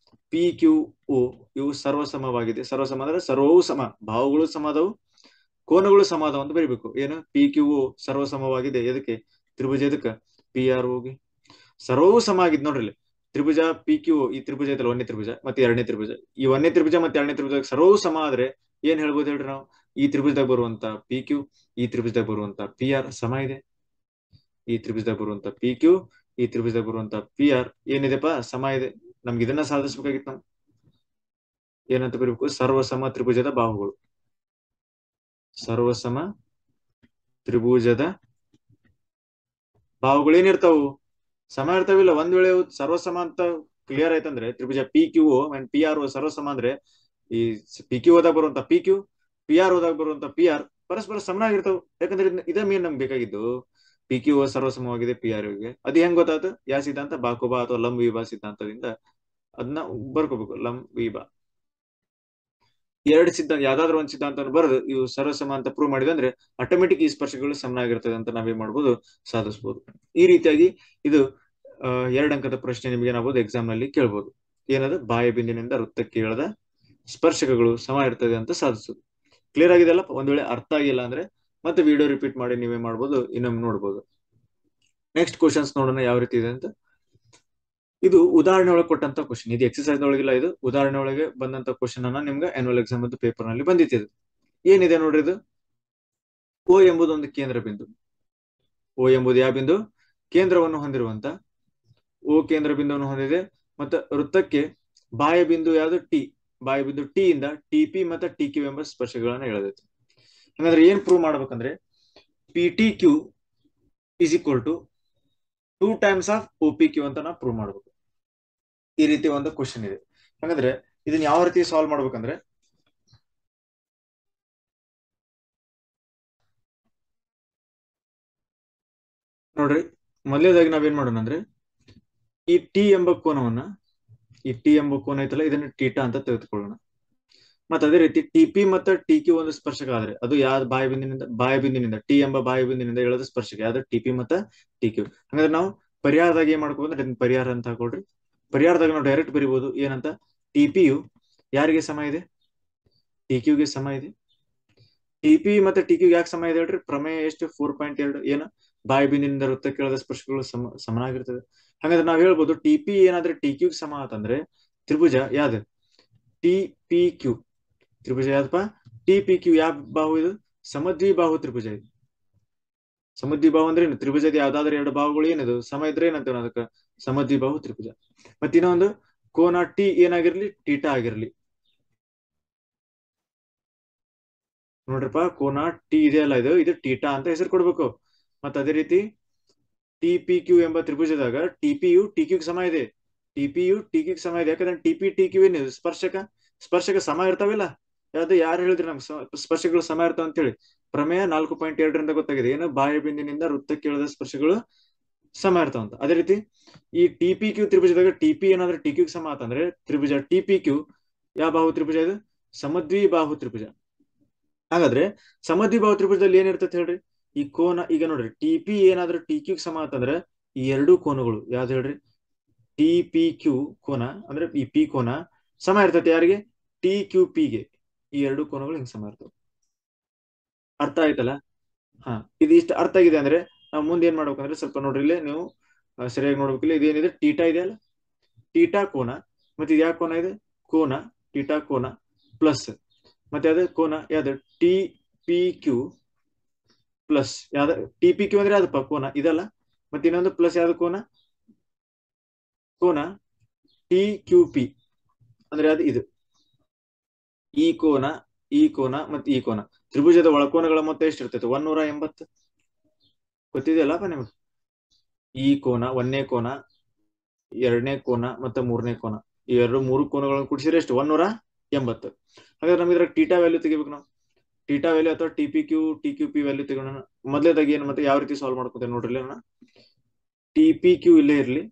Speaker 1: ಪಿ ಕ್ಯೂ ಓ ಇವು ಸರ್ವಸಮವಾಗಿದೆ. ಸರ್ವಸಮ ಅಂದ್ರೆ ಸರ್ವವು ಸಮ, ಬಾಹುಗಳು ಸಮಾದವು, ಕೋನಗಳು ಸಮಾದವು ಅಂತ ಬರಿಬೇಕು. ಏನು, ಪಿ ಕ್ಯೂ ಓ ಸರ್ವಸಮವಾಗಿದೆ. ಎದಕ್ಕೆ, ತ್ರಿಭುಜ ಎದಕ್ಕೆ, ಪಿ ಆರ್ ಓಗೆ ಸರ್ವವು ಸಮ ಆಗಿದ್ ನೋಡ್ರಿ. ತ್ರಿಭುಜ ಪಿ ಕ್ಯೂ, ಈ ತ್ರಿಭುಜ ಐತಲ್ಲ, ಒಂದೇ ತ್ರಿಭುಜ ಮತ್ತೆ ಎರಡನೇ ತ್ರಿಭುಜ. ಈ ಒಂದೇ ತ್ರಿಭುಜ ಮತ್ತೆ ಎರಡನೇ ತ್ರಿಭುಜ ಸರ್ವವು ಸಮ ಆದ್ರೆ ಏನ್ ಹೇಳ್ಬೋದು ಹೇಳ್ರಿ ನಾವು, ಈ ತ್ರಿಭುಜದಾಗ ಬರುವಂತ ಪಿ ಕ್ಯೂ ಈ ತ್ರಿಭುಜದಾಗ ಬರುವಂತ ಪಿ ಆರ್ ಸಮ ಇದೆ. ಈ ತ್ರಿಭುಜದಾಗ ಬರುವಂತ ಪಿ ಕ್ಯೂ ಈ ತ್ರಿಭುಜದಾಗ ಬರುವಂತ ಪಿ ಆರ್ ಏನಿದೆಪ್ಪ, ಸಮ ಇದೆ. ನಮ್ಗೆ ಇದನ್ನ ಸಾಧಿಸ್ಬೇಕಾಗಿತ್ತು ನಾವು. ಏನಂತ ಬರೀಬೇಕು, ಸರ್ವಸಮ ತ್ರಿಭುಜದ ಬಾಹುಗಳು. ಸರ್ವಸಮ ತ್ರಿಭುಜದ ಬಾಹುಗಳು ಏನಿರ್ತಾವು, ಸಮ ಇರ್ತಾವಿಲ್ಲ. ಒಂದ್ ವೇಳೆ ಸರ್ವಸಮ ಅಂತ ಕ್ಲಿಯರ್ ಆಯ್ತಂದ್ರೆ ತ್ರಿಭುಜ P Q and P R ಸರ್ವಸಮ ಅಂದ್ರೆ ಈ ಪಿ ಕ್ಯೂ ಓದಾಗ ಬರುವಂತ ಪಿ ಕ್ಯೂ ಪಿ ಆರ್ ಓದಾಗ ಬರುವಂತ ಪಿ ಆರ್ ಪರಸ್ಪರ ಸಮನಾಗಿರ್ತಾವ. ಯಾಕಂದ್ರೆ ಇದ ಮೇನ್ ನಮ್ಗೆ ಬೇಕಾಗಿದ್ದು, ಪಿ ಕ್ಯೂ ಸರ್ವಸಮವಾಗಿದೆ ಪಿ ಆರ್ ಗೆ. ಅದು ಹೆಂಗ್ ಗೊತ್ತಾಯ್ತು, ಯಾವ ಸಿದ್ಧಾಂತ, ಬಾಕುಬಾ ಅಥವಾ ಲಂಬ ವಿಭಾ ಸಿದ್ಧಾಂತದಿಂದ ಅದನ್ನ ಬರ್ಕೋಬೇಕು. ಲಂಬ ವಿಭಾ ಎರಡು ಸಿದ್ಧಾಂತ, ಯಾವ್ದಾದ್ರು ಒಂದು ಸಿದ್ಧಾಂತವನ್ನು ಬರೆದು ಇವು ಸರ್ವಸಮ ಅಂತ ಪ್ರೂವ್ ಮಾಡಿದ್ರೆ ಅಂದ್ರೆ ಆಟೋಮೆಟಿಕ್ ಈ ಸ್ಪರ್ಶಗಳು ಸಮನಾಗಿರ್ತದೆ ಅಂತ ನಾವೇನ್ ಮಾಡ್ಬೋದು, ಸಾಧಿಸಬಹುದು. ಈ ರೀತಿಯಾಗಿ ಇದು 2 ಅಂಕದ ಪ್ರಶ್ನೆ ನಿಮ್ಗೆ ಏನಾಗಬಹುದು, ಎಕ್ಸಾಮ್ ನಲ್ಲಿ ಕೇಳ್ಬೋದು. ಏನದು, ಬಾಹ್ಯ ಬಿಂದಿನಿಂದ ವೃತ್ತಕ್ಕೆ ಎಳೆದ ಸ್ಪರ್ಶಕಗಳು ಸಮ ಇರ್ತದೆ ಅಂತ ಸಾಧಿಸುದು. ಕ್ಲಿಯರ್ ಆಗಿದೆಲ್ಲ. ಒಂದ್ ವೇಳೆ ಅರ್ಥ ಆಗಿಲ್ಲ ಅಂದ್ರೆ ಮತ್ತೆ ವಿಡಿಯೋ ರಿಪೀಟ್ ಮಾಡಿ ನೀವೇ ಮಾಡ್ಬೋದು, ಇನ್ನೊಮ್ಮೆ ನೋಡ್ಬೋದು. ನೆಕ್ಸ್ಟ್ ಕ್ವಶನ್ಸ್ ನೋಡೋಣ ಯಾವ ರೀತಿ ಇದೆ ಅಂತ. ಇದು ಉದಾಹರಣೆ ಒಳಗೆ ಕೊಟ್ಟಂತ ಕ್ವಶನ್, ಇದು ಎಕ್ಸರ್ಸೈಸ್ ಒಳಗಿಲ್ಲ, ಇದು ಉದಾಹರಣೆ ಒಳಗೆ ಬಂದಂತ ಕ್ವಶನ್ ಅನ್ನ ನಿಮ್ಗೆ ಆನ್ಯುವಲ್ ಎಕ್ಸಾಮ್ ಮತ್ತು ಪೇಪರ್ ನಲ್ಲಿ ಬಂದಿತ್ತು. ಏನಿದೆ ನೋಡ್ರಿ, ಇದು ಓ ಎಂಬುದು ಒಂದು ಕೇಂದ್ರ ಬಿಂದು. ಓ ಎಂಬುದು ಯಾವ ಬಿಂದು, ಕೇಂದ್ರವನ್ನು ಹೊಂದಿರುವಂತ ಓ ಕೇಂದ್ರ ಬಿಂದುವನ್ನು ಹೊಂದಿದೆ. ಮತ್ತೆ ವೃತ್ತಕ್ಕೆ ಬಾಹ್ಯ ಬಿಂದು ಯಾವುದು, ಟಿ. ಬಾಹ್ಯ ಬಿಂದು ಟಿ ಇಂದ ಟಿ ಪಿ ಮತ್ತೆ ಟಿ ಕ್ಯೂ ಎಂಬ ಸ್ಪರ್ಶಗಳನ್ನ ಎಳೆದೈತೆ. ಹಾಗಾದ್ರೆ ಏನ್ ಪ್ರೂವ್ ಮಾಡ್ಬೇಕಂದ್ರೆ, P T Q is equal to 2 times of O P Q ಅಂತ ನಾವು ಪ್ರೂವ್ ಮಾಡ್ಬೇಕು. ಈ ರೀತಿ ಒಂದು ಕ್ವಶನ್ ಇದೆ. ಹಾಗಾದ್ರೆ ಇದನ್ನ ಯಾವ ರೀತಿ ಸಾಲ್ವ್ ಮಾಡ್ಬೇಕಂದ್ರೆ, ನೋಡ್ರಿ, ಮೊದಲನೇದಾಗಿ ನಾವೇನ್ ಮಾಡೋಣ ಅಂದ್ರೆ, ಈ ಟಿ ಎಂಬ ಕೋನವನ್ನ, ಈ ಟಿ ಎಂಬ ಕೋನ ಐತಲ್ಲ, ಇದನ್ನ ಟೀಟಾ ಅಂತ ತೆಗೆದುಕೊಳ್ಳೋಣ. ಮತ್ತೆ ಅದೇ ರೀತಿ ಟಿ ಪಿ ಮತ್ತು ಟಿ ಕ್ಯೂ ಒಂದು ಸ್ಪರ್ಶಕ ಆದ್ರೆ ಅದು ಯಾವ ಬಾಹ್ಯ ಬಿಂದಿನಿಂದ ಟಿ ಎಂಬ ಬಾಹ್ಯ ಬಿಂದಿನಿಂದ ಎಳೆದ ಸ್ಪರ್ಶಕ ಯಾವ್ದು, ಟಿ ಪಿ ಮತ್ತು ಟಿ ಕ್ಯೂ. ಹಾಗಾದ್ರೆ ನಾವು ಪರಿಹಾರದಾಗ ಏನ್ ಮಾಡ್ಕೋಬೋದು ಅಂದ್ರೆ, ಪರಿಹಾರ ಅಂತ ಹಾಕೊಳ್ರಿ. ಪರಿಹಾರದಾಗ ನಾವು ಡೈರೆಕ್ಟ್ ಬರಿಬಹುದು. ಏನಂತ, ಟಿ ಪಿ ಯು ಯಾರಿಗೆ ಸಮ ಇದೆ, ಟಿ ಕ್ಯೂಗೆ ಸಮ ಇದೆ. ಟಿ ಪಿ ಮತ್ತೆ ಟಿ ಕ್ಯೂ ಯಾಕೆ ಸಮ ಇದೆ ಹೇಳ್ರಿ, ಪ್ರಮೇಯ ಎಷ್ಟು 4.2 ಏನು, ಬಾಹ್ಯ ಬಿಂದಿನಿಂದ ವೃತ್ತಕ್ಕೆ ಎಳೆದ ಸ್ಪರ್ಶಗಳು ಸಮನಾಗಿರ್ತದೆ. ಹಾಗಾದ್ರೆ ನಾವ್ ಹೇಳ್ಬೋದು, ಟಿ ಪಿ ಏನಾದ್ರೆ ಟಿ ಕ್ಯೂಗೆ ಸಮ ಆತಂದ್ರೆ ತ್ರಿಭುಜ ಯಾವ್ದು, ಟಿ ಪಿ ಕ್ಯೂ. ತ್ರಿಭುಜ ಯಾವ್ದಪ್ಪ, ಟಿ ಪಿ ಕ್ಯೂ. ಯಾವ ಬಾಹು ಇದು, ಸಮದ್ವಿಬಾಹು ತ್ರಿಭುಜ ಇದು. ಸಮದ್ವಿಬಾಹು ಅಂದ್ರೆ ಏನು, ತ್ರಿಭುಜದ ಯಾವ್ದಾದ್ರು ಎರಡು ಬಾಹುಗಳು ಏನದು ಸಮ ಇದ್ರೆ ಏನಂತ ಅದಕ್ಕೆ ಸಮದ್ವಿಬಾಹು ತ್ರಿಭುಜ. ಮತ್ತೆ ಇನ್ನೊಂದು ಕೋನ ಟಿ ಏನಾಗಿರ್ಲಿ, ಟೀಟಾ ಆಗಿರ್ಲಿ. ನೋಡ್ರಪ್ಪ, ಕೋನ ಟಿ ಇದೆಯಲ್ಲ, ಇದು ಟೀಟಾ ಅಂತ ಹೆಸರು ಕೊಡ್ಬೇಕು. ಮತ್ತೆ ಅದೇ ರೀತಿ ಟಿ ಪಿ ಕ್ಯೂ ಎಂಬ ತ್ರಿಭುಜದಾಗ ಟಿ ಪಿ ಯು ಟಿ ಕ್ಯೂಗೆ ಸಮ ಇದೆ. ಟಿ ಪಿ ಯು ಟಿ ಕ್ಯೂಗೆ ಸಮ ಇದೆ. ಯಾಕಂದ್ರೆ ಟಿ ಪಿ ಟಿ ಕ್ಯೂ ಏನಿದೆ, ಸ್ಪರ್ಶಕ ಸಮ ಇರ್ತಾವಿಲ್ಲ. ಯಾರು ಹೇಳಿದ್ರಿ ನಮ್ಗೆ ಸ್ಪರ್ಶಗಳು ಸಮ ಇರ್ತಾವ ಅಂತ ಹೇಳಿ, ಪ್ರಮೇಯ 4.2 ಗೊತ್ತಾಗಿದೆ. ಏನು, ಬಾಹ್ಯ ಬಿಂದಿನಿಂದ ವೃತ್ತಕ್ಕೆ ಎಳೆದ ಸ್ಪರ್ಶಗಳು ಸಮ ಇರ್ತಾವಂತ. ಅದೇ ರೀತಿ ಈ ಟಿ ಪಿ ಕ್ಯೂ ತ್ರಿಭುಜದಾಗ ಟಿ ಪಿ ಏನಾದ್ರೆ ಟಿ ಕ್ಯೂಗೆ ಸಮ ಆತಂದ್ರೆ ತ್ರಿಭುಜ ಟಿ ಪಿ ಕ್ಯೂ ಯಾವ ಬಾಹು ತ್ರಿಭುಜ ಇದು, ಸಮದ್ವಿಬಾಹು ತ್ರಿಭುಜ. ಹಾಗಾದ್ರೆ ಸಮದ್ವಿಬಾಹು ತ್ರಿಭುಜದಲ್ಲಿ ಏನಿರ್ತದೆ ಹೇಳ್ರಿ, ಈ ಕೋನ. ಈಗ ನೋಡ್ರಿ, ಟಿ ಪಿ ಏನಾದ್ರೂ ಟಿ ಕ್ಯೂಗೆ ಸಮ ಆತಂದ್ರೆ ಈ ಎರಡು ಕೋನಗಳು ಯಾವ್ದು ಹೇಳ್ರಿ, ಟಿ ಪಿ ಕ್ಯೂ ಕೋನ ಅಂದ್ರೆ ಈ ಪಿ ಕೋನ ಸಮ ಇರ್ತೈತೆ ಯಾರಿಗೆ, ಟಿ ಕ್ಯೂ ಪಿಗೆ. ಈ ಎರಡು ಕೋನಗಳು ಹಿಂಗ್ ಸಮ ಇರ್ತವೆ. ಅರ್ಥ ಆಯ್ತಲ್ಲ. ಹಾ, ಇದು ಇಷ್ಟ ಅರ್ಥ ಆಗಿದೆ ಅಂದ್ರೆ ನಾವು ಮುಂದೆ ಏನ್ ಮಾಡ್ಬೇಕಂದ್ರೆ, ಸ್ವಲ್ಪ ನೋಡ್ರಿ ಇಲ್ಲಿ ನೀವು ಸರಿಯಾಗಿ ನೋಡ್ಬೇಕಿಲ್ಲ. ಇದೇನಿದೆ, ಟೀಟಾ ಇದೆಯಲ್ಲ, ಟೀಟಾ ಕೋನ. ಮತ್ತೆ ಇದು ಯಾವ ಕೋನ ಇದೆ, ಕೋನ ಟೀಟಾ ಕೋನ ಪ್ಲಸ್ ಮತ್ತೆ ಅದೇ ಕೋನ ಯಾವ್ದು, ಟಿ ಪಿ ಕ್ಯೂ ಪ್ಲಸ್ ಯಾವ್ದು, ಟಿ ಪಿ ಕ್ಯೂ ಅಂದ್ರೆ ಯಾವ್ದಪ್ಪ, ಕೋನ ಇದಲ್ಲ. ಮತ್ತೆ ಇನ್ನೊಂದು ಪ್ಲಸ್ ಯಾವ್ದು, ಕೋನ ಟಿ ಕ್ಯೂ ಪಿ ಅಂದ್ರೆ ಅದು ಇದು. ಈ ಕೋನ ಈ ಕೋನ ಮತ್ತೆ ಈ ಕೋನ. ತ್ರಿಭುಜದ ಒಳಕೋನಗಳ ಮೊತ್ತ ಎಷ್ಟಿರ್ತೈತೆ? 180. ಗೊತ್ತಿದೆಯಲ್ಲಪ್ಪ ನಿಮ್ಗೆ? ಈ ಕೋನ, 1ನೇ ಕೋನ, 2ನೇ ಕೋನ ಮತ್ತೆ 3ನೇ ಕೋನ, ಈ ಮೂರು ಕೋನಗಳನ್ನು ಕೂಡಿಸಿದ್ರೆ ಎಷ್ಟು? 180. ಹಾಗಾದ್ರೆ ನಮ್ಗೆ ಇದ್ರಾಗ ಟೀಟಾ ವ್ಯಾಲ್ಯೂ ತೆಗಿಬೇಕು ನಾವು. ಟೀಟಾ ವ್ಯಾಲ್ಯೂ ಅಥವಾ ಟಿ ಕ್ಯೂ ಪಿ ವ್ಯಾಲ್ಯೂ ತೆಗೋಣ. ಮೊದಲೇದಾಗಿ ಏನು ಮತ್ತೆ ಯಾವ ರೀತಿ ಸಾಲ್ವ್ ಮಾಡ್ಕೊತೇನೆ ನೋಡ್ರಿ. ಟಿ ಪಿ ಕ್ಯೂ ಇಲ್ಲೇ ಇರ್ಲಿ,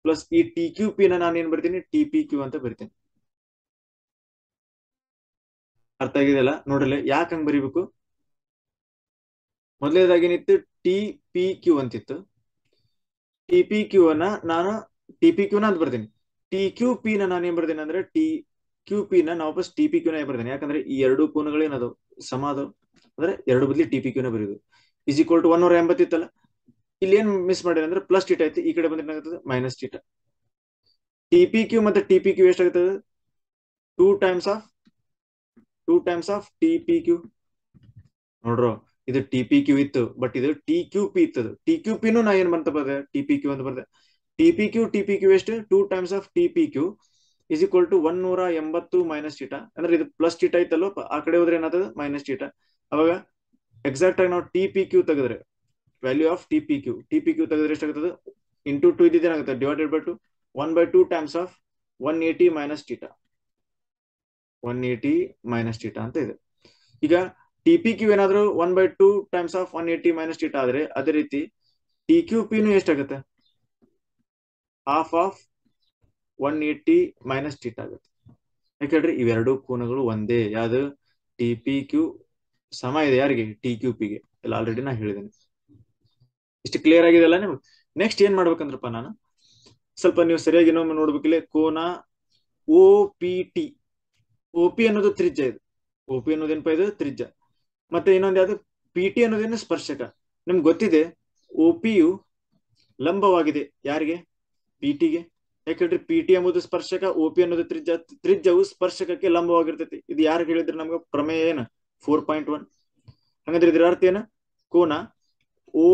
Speaker 1: ಪ್ಲಸ್ ಈ ಟಿ ಕ್ಯೂ ಪಿ ನ ನಾನು ಏನ್ ಬರ್ತೀನಿ? ಟಿ ಪಿ ಕ್ಯೂ ಅಂತ ಬರ್ತೀನಿ. ಅರ್ಥ ಆಗಿದೆಯಲ್ಲ? ನೋಡ್ರಿ ಯಾಕೆ ಹಂಗ್ ಬರೀಬೇಕು? ಮೊದಲೇದಾಗಿ ಏನಿತ್ತು? ಟಿ ಪಿ ಕ್ಯೂ ಅಂತಿತ್ತು. ಟಿ ಪಿ ಕ್ಯೂ ಅನ್ನ ನಾನು ಟಿ ಪಿ ಕ್ಯೂ ನ ಅಂತ ಬರ್ತೀನಿ. ಟಿ ಕ್ಯೂ ಪಿ ನ ನಾನು ಏನ್ ಬರ್ತೀನಿ ಅಂದ್ರೆ ಟಿ ಕ್ಯೂ ಪಿ ನ ನಾವು ವಾಪಸ್ ಟಿ ಪಿ ಕ್ಯೂ ನ ಬರ್ತೀನಿ. ಯಾಕಂದ್ರೆ ಈ ಎರಡು ಕೋನಗಳೇನದು ಸಮ ಅದು, ಅಂದ್ರೆ ಎರಡು ಬದಲಿ ಟಿ ಪಿ ಕ್ಯೂ ನ ಬರೀದು. ಇಸ್ ಈಕ್ವಲ್ ಟು 180 ಇತ್ತಲ್ಲ, ಇಲ್ಲಿ ಏನ್ ಮಿಸ್ ಮಾಡಿದ್ರೆ ಅಂದ್ರೆ ಪ್ಲಸ್ ಟೀಟಾ ಐತಿ, ಈ ಕಡೆ ಬಂದ್ರೆ ಏನಾಗ್ತದೆ? Minus theta. T P Q ಮತ್ತೆ ಟಿ ಪಿ ಕ್ಯೂ ಎಷ್ಟಾಗ್ತದೆ? 2 times of T P Q. ನೋಡ್ರು, ಇದು ಟಿ ಪಿ ಕ್ಯೂ ಇತ್ತು, ಬಟ್ ಇದು ಟಿ ಕ್ಯೂ ಪಿ ಇತ್ತದು. ಟಿ ಕ್ಯೂ ಪಿ ನಾ ಏನ್ ಬಂತ ಬರ್ದೆ? ಟಿ ಪಿ ಕ್ಯೂ ಅಂತ ಬರ್ದೆ. ಟಿ ಪಿ ಕ್ಯೂ ಎಷ್ಟು? 2 times of T P Q is equal to 180 minus theta. ಅಂದ್ರೆ ಇದು ಪ್ಲಸ್ ಟೀಟಾ ಇತ್ತಲ್ಲೋ, ಆ ಕಡೆ ಹೋದ್ರೆ ಏನಾಗ್ತದೆ? Minus theta. ಅವಾಗ ಎಕ್ಸಾಕ್ಟ್ ಆಗಿ ನಾವು ಟಿ ಪಿ ಕ್ಯೂ ತೆಗೆದ್ರೆ value of T P Q ತೆಗೆದ್ರೆ ಎಷ್ಟಾಗ್ತದೆ? ಇಂಟು 2 ಇದೇನಾಗುತ್ತೆ? Divided by 2, 1/2 times of 180 minus theta. 180 minus theta ಅಂತ ಇದೆ. ಈಗ ಟಿ ಪಿ ಕ್ಯೂ ಏನಾದ್ರು 1/2 ಟೈಮ್ಸ್ ಆಫ್ 180 ಮೈನಸ್ ಟೀಟಾ ಆದ್ರೆ, ಅದೇ ರೀತಿ ಟಿ ಕ್ಯೂ ಪಿ ನು ಎಷ್ಟಾಗುತ್ತೆ? ಹಾಫ್ ಆಫ್ 180 ಮೈನಸ್ ಟೀಟಾ ಆಗುತ್ತೆ. ಯಾಕಂದ್ರೆ ಇವೆರಡು ಕೋನಗಳು ಒಂದೇ. ಯಾವ್ದು? ಟಿ ಪಿ ಕ್ಯೂ ಸಮ ಇದೆ ಯಾರಿಗೆ? ಟಿ ಕ್ಯೂ ಪಿ ಗೆ. ಇಲ್ಲ ಆಲ್ರೆಡಿ ನಾ ಹೇಳಿದ್ದೇನೆ. ಇಷ್ಟು ಕ್ಲಿಯರ್ ಆಗಿದೆಲ್ಲ ನಿಮ್ಗೆ? ನೆಕ್ಸ್ಟ್ ಏನ್ ಮಾಡ್ಬೇಕಂದ್ರಪ್ಪ, ನಾನು ಸ್ವಲ್ಪ ನೀವು ಸರಿಯಾಗಿ ಇನ್ನೊಮ್ಮೆ ನೋಡ್ಬೇಕಿಲ್ಲ. ಕೋನ O P T. O P ಅನ್ನೋದು ತ್ರಿಜ್ಯ. ಇದು ಓ ಪಿ ಅನ್ನೋದೇನಪ್ಪ? ಇದು ತ್ರಿಜ್ಯ. ಮತ್ತೆ ಇನ್ನೊಂದು ಯಾವ್ದು? ಪಿ ಟಿ ಅನ್ನೋದೇನು? ಸ್ಪರ್ಶಕ. ನಿಮ್ಗೆ ಗೊತ್ತಿದೆ ಓ ಪಿ ಯು ಲಂಬವಾಗಿದೆ ಯಾರಿಗೆ? ಪಿ ಟಿಗೆ. ಯಾಕಂದ್ರೆ ಪಿ ಟಿ ಎಂಬುದು ಸ್ಪರ್ಶಕ, ಓ ಪಿ ಅನ್ನೋದು ತ್ರಿಜ್ಯ. ತ್ರಿಜ್ಯವು ಸ್ಪರ್ಶಕಕ್ಕೆ ಲಂಬವಾಗಿರ್ತೈತಿ. ಇದು ಯಾರು ಹೇಳಿದ್ರೆ ನಮ್ಗೆ? ಪ್ರಮೇಯ ಏನು? 4.1. ಹಂಗಂದ್ರೆ ಇದ್ರ ಅರ್ಥ ಏನು? ಕೋನ ಓ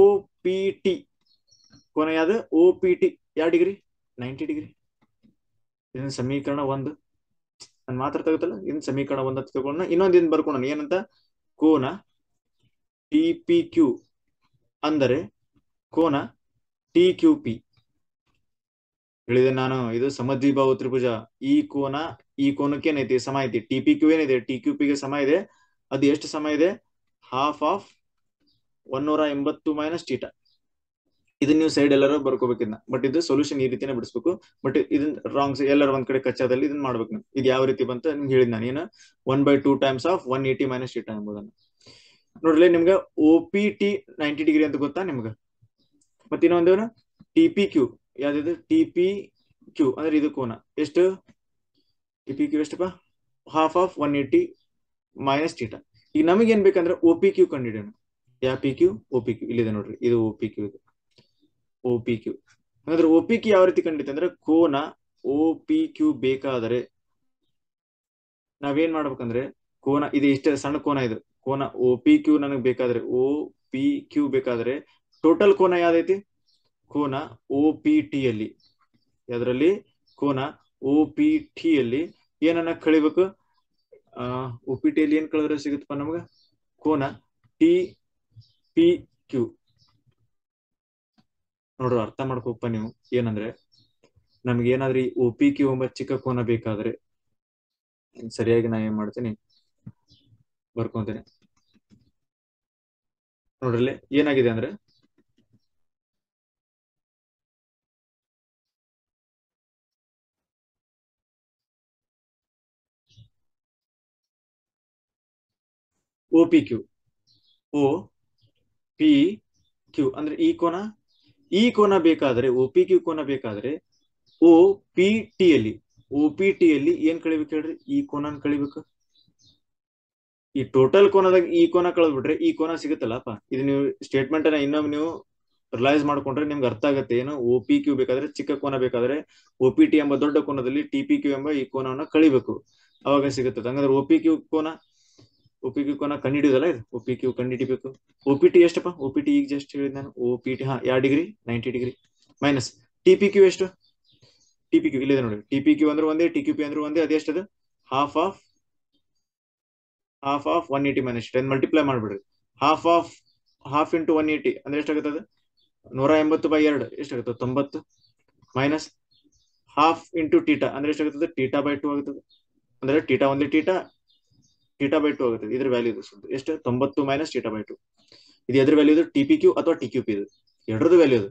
Speaker 1: ಪಿ ಟಿ, ಕೋನ ಯಾವ್ದು? ಓ ಪಿ ಟಿ ಯಾವ ಡಿಗ್ರಿ? 90 ಡಿಗ್ರಿ. ಇದನ್ನ ಸಮೀಕರಣ 1. ನಾನು ಮಾತಾಡ್ತಾಗತ್ತಲ್ಲ, ಇದನ್ನ ಸಮೀಕರಣ 1 ಅಂತ ತಗೊಂಡ ಇನ್ನೊಂದು ಏನ್ ಬರ್ಕೊಂಡ ಏನಂತ? ಕೋನ ಟಿ ಪಿ ಕ್ಯೂ ಅಂದರೆ ಕೋನ ಟಿ ಕ್ಯೂ ಪಿ. ಹೇಳಿದೆ ನಾನು, ಇದು ಸಮದ್ವಿಬಾಹು ತ್ರಿಭುಜ. ಈ ಕೋನಕ್ಕೆ ಏನೈತಿ? ಸಮ ಐತಿ. ಟಿ ಪಿ ಕ್ಯೂ ಏನಿದೆ? ಟಿ ಕ್ಯೂ ಪಿ ಗೆ ಸಮ ಇದೆ. ಅದು ಎಷ್ಟು ಸಮ ಇದೆ? Half of 180 minus theta. ಇದನ್ನ ನೀವು ಸೈಡ್ ಎಲ್ಲರೂ ಬರ್ಕೋಬೇಕಿದ್ನ, ಬಟ್ ಇದು ಸೊಲ್ಯೂಷನ್ ಈ ರೀತಿನೇ ಬಿಡಿಸ್ಬೇಕು. ಬಟ್ ಇದನ್ನ ರಾಂಗ್ ಎಲ್ಲರ ಒಂದ್ ಕಡೆ ಕಚ್ಚಾದಲ್ಲಿ ಇದನ್ನ ಮಾಡ್ಬೇಕು ನೀವು. ಇದು ಯಾವ ರೀತಿ ಬಂತ ನಿಮ್ಗೆ ಹೇಳಿದ್ ನಾನು. ಏನು? 1/2 ಟೈಮ್ಸ್ ಆಫ್ 180 ಮೈನಸ್ ಟೀಟಾ ಎಂಬುದನ್ನು ನೋಡ್ಲಿ. ನಿಮ್ಗೆ ಓ ಪಿ ಟಿ 90 ಡಿಗ್ರಿ ಅಂತ ಗೊತ್ತಾ ನಿಮ್ಗೆ? ಮತ್ತೆ ಇನ್ನೊಂದೇನು? T P Q. ಯಾವ್ದು? ಟಿ ಪಿ ಕ್ಯೂ ಅಂದ್ರೆ ಇದು ಕೋನ ಎಷ್ಟು? ಟಿ ಪಿ ಕ್ಯೂ ಎಷ್ಟಪ್ಪ? Half of 180 minus theta. ಈಗ ನಮಗೆ ಏನ್ ಬೇಕಂದ್ರೆ ಓ ಪಿ ಕ್ಯೂ ಕಂಡಿಡೋಣ. ಯಾವ P Q? O P Q ಇಲ್ಲಿದೆ ನೋಡ್ರಿ, ಇದು ಓ ಪಿ ಕ್ಯೂ. ಇದು ಓ ಪಿ ಕ್ಯೂ. ಹಾಗಾದ್ರೆ ಓ ಪಿ ಕ್ಯೂ ಯಾವ ರೀತಿ ಕಂಡಿತೆ ಅಂದ್ರೆ, ಕೋನ ಓ ಪಿ ಕ್ಯೂ ಬೇಕಾದರೆ ನಾವೇನ್ ಮಾಡ್ಬೇಕಂದ್ರೆ, ಕೋನ ಇದು ಇಷ್ಟ ಸಣ್ಣ ಕೋನ, ಇದು ಕೋನ ಓ ಪಿ ಕ್ಯೂ ನನಗೆ ಬೇಕಾದ್ರೆ, ಓ ಪಿ ಕ್ಯೂ ಬೇಕಾದ್ರೆ ಟೋಟಲ್ ಕೋನ ಯಾವ್ದೈತಿ? ಕೋನ ಓ ಪಿ ಟಿ ಯಲ್ಲಿ. ಯಾವ್ದ್ರಲ್ಲಿ? ಕೋನ ಓ ಪಿ ಟಿ ಯಲ್ಲಿ ಏನನ್ನ ಕಳಿಬೇಕು? ಓ ಪಿ ಟಿ ಯಲ್ಲಿ ಏನ್ ಕಳೆದ್ರೆ ಸಿಗುತ್ತಪ್ಪ ನಮ್ಗ? ಕೋನ ಟಿ ಪಿ ಕ್ಯೂ. ನೋಡ್ರಿ, ಅರ್ಥ ಮಾಡ್ಕೋಪ್ಪ ನೀವು. ಏನಂದ್ರೆ ನಮ್ಗೆ ಏನಾದ್ರೂ ಈ ಓ ಪಿ ಕ್ಯೂ ಎಂಬ ಚಿಕ್ಕ ಕೋನ ಬೇಕಾದ್ರೆ ಸರಿಯಾಗಿ ನಾ ಏನ್ ಮಾಡ್ತೀನಿ? ಬರ್ಕೊಂತೇನೆ. ನೋಡ್ರಲ್ಲಿ ಏನಾಗಿದೆ ಅಂದ್ರೆ, O P Q, O P Q ಅಂದ್ರೆ ಈ ಕೋನ ಬೇಕಾದ್ರೆ, ಓ ಪಿ ಕ್ಯೂ ಕೋನ ಬೇಕಾದ್ರೆ ಓ ಪಿ ಟಿ ಯಲ್ಲಿ ಏನ್ ಕಳಿಬೇಕು ಹೇಳ್ರಿ? ಈ ಕೋನ ಕಳಿಬೇಕು. ಈ ಟೋಟಲ್ ಕೋನದಾಗ ಈ ಕೋನ ಕಳೆದ್ಬಿಟ್ರೆ ಈ ಕೋನ ಸಿಗುತ್ತಲ್ಲಪ್ಪ. ಇದು ನೀವು ಸ್ಟೇಟ್ಮೆಂಟ್ ಅನ್ನ ಇನ್ನೊಮ್ಮೆ ನೀವು ರಿಲೈಸ್ ಮಾಡ್ಕೊಂಡ್ರೆ ನಿಮ್ಗೆ ಅರ್ಥ ಆಗುತ್ತೆ. ಏನು? ಓ ಪಿ ಕ್ಯೂ ಬೇಕಾದ್ರೆ, ಚಿಕ್ಕ ಕೋನ ಬೇಕಾದ್ರೆ ಓ ಪಿ ಟಿ ಎಂಬ ದೊಡ್ಡ ಕೋನದಲ್ಲಿ ಟಿ ಪಿ ಕ್ಯೂ ಎಂಬ ಈ ಕೋನವನ್ನು ಕಳಿಬೇಕು, ಅವಾಗ ಸಿಗುತ್ತದೆ. ಹಂಗಂದ್ರೆ ಓ ಪಿ ಕ್ಯೂ ಕೋನ ಕಂಡಿಡಿಯೋದಲ್ಲ ಇದು. ಓ ಪಿ ಕ್ಯೂ ಕಂಡಿಡಿಬೇಕು. ಓ ಪಿ ಟಿ ಎಷ್ಟಪ್ಪ? ಓ ಪಿ ಟಿ ಈಗ ಜಸ್ಟ್ ಹೇಳಿದ್ ನಾನು. ಓ ಪಿ ಟಿ ಯಾವ degree? 90 degree. Minus T P Q ಎಷ್ಟು? ಟಿ ಪಿ ಕ್ಯೂ ಇಲ್ಲಿದೆ ನೋಡಿ. ಟಿ ಪಿ ಕ್ಯೂ ಅಂದ್ರೆ ಒಂದೇ, ಟಿ ಕ್ಯೂ ಪಿ ಅಂದ್ರೆ ಒಂದೇ. ಅದೆಷ್ಟದು? Half of half of 180 minus theta multiply ಮಾಡ್ಬಿಡ್ರಿ. ಹಾಫ್ ಇಂಟು 180 ಅಂದ್ರೆ ಎಷ್ಟಾಗುತ್ತದೆ? 180/2 ಎಷ್ಟಾಗುತ್ತದೆ? 90 ಮೈನಸ್ ಹಾಫ್ ಇಂಟು ಟೀಟಾ ಅಂದ್ರೆ ಎಷ್ಟಾಗುತ್ತದೆ? ಟೀಟಾ ಬೈ 2 ಆಗುತ್ತದೆ. ಅಂದ್ರೆ ಟೀಟಾ ಒಂದೇ ಟೀಟಾ ಬೈ 2 ಆಗುತ್ತದೆ. ಇದ್ರ ವ್ಯಾಲ್ಯೂ ಇದು ಎಷ್ಟು? 90 ಮೈನಸ್ ಟೀಟಾ ಬೈ 2. ಇದು ಎದ್ರ ವ್ಯಾಲ್ಯೂ? ಇದು TPQ ಅಥವಾ TQP. ಇದು ಎರಡರದ್ದು ವ್ಯಾಲ್ಯೂ. ಇದು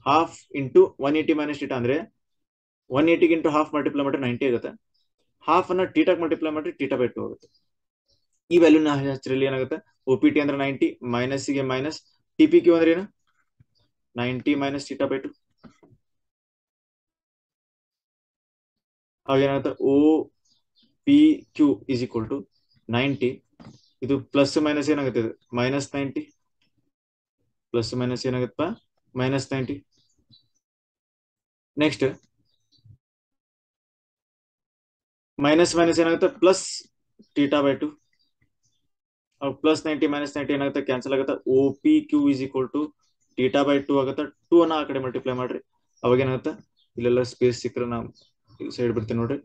Speaker 1: ಹಾಫ್ ಇಂಟು 180 ಮೈನಸ್ ಟೀಟಾ ಅಂದ್ರೆ 180 ಇಂಟು ಹಾಫ್ ಮಲ್ಟಿಪ್ಲೈ ಮಾಡಿದ್ರೆ 90 ಆಗುತ್ತೆ. ಹಾಫ್ ಅನ್ನ ಟೀಟಾಕ್ ಮಲ್ಟಿಪ್ಲೈ ಮಾಡಿ ಟೀಟಾ ಬೈ 2 ಆಗುತ್ತೆ. ಈ ವ್ಯಾಲ್ಯೂನ ಹಚ್ಚಿರಲ್ಲಿ ಏನಾಗುತ್ತೆ? OPT ಅಂದ್ರೆ 90 ಮೈನಸ್ ಗೆ ಮೈನಸ್ TPQ ಅಂದ್ರೆ ಏನು? 90 ಮೈನಸ್ ಟೀಟಾ ಬೈ 2. ಅವಾಗ ಏನಾಗುತ್ತೆ? OPQ is equal to 90. ಇದು ಪ್ಲಸ್ ಮೈನಸ್ ಏನಾಗುತ್ತೆ? ಇದು ಮೈನಸ್ 90 ಪ್ಲಸ್ ಮೈನಸ್ ಏನಾಗುತ್ತಪ್ಪ? ಮೈನಸ್ 90. ನೆಕ್ಸ್ಟ್ ಮೈನಸ್ ಏನಾಗುತ್ತೆ? Plus theta by 2. Plus 90 minus 90 ಏನಾಗುತ್ತೆ? ಕ್ಯಾನ್ಸಲ್ ಆಗುತ್ತೆ. OPQ is equal to theta by 2 ಆಗುತ್ತೆ. 2 ಅನ್ನ ಆ ಕಡೆ ಮಲ್ಟಿಪ್ಲೈ ಮಾಡ್ರಿ. ಅವಾಗ ಏನಾಗುತ್ತೆ? ಇಲ್ಲೆಲ್ಲ ಸ್ಪೇಸ್ ಸಿಕ್ಕರೆ ನಾವು ಸೈಡ್ ಬಿಡ್ತೀನಿ ನೋಡ್ರಿ.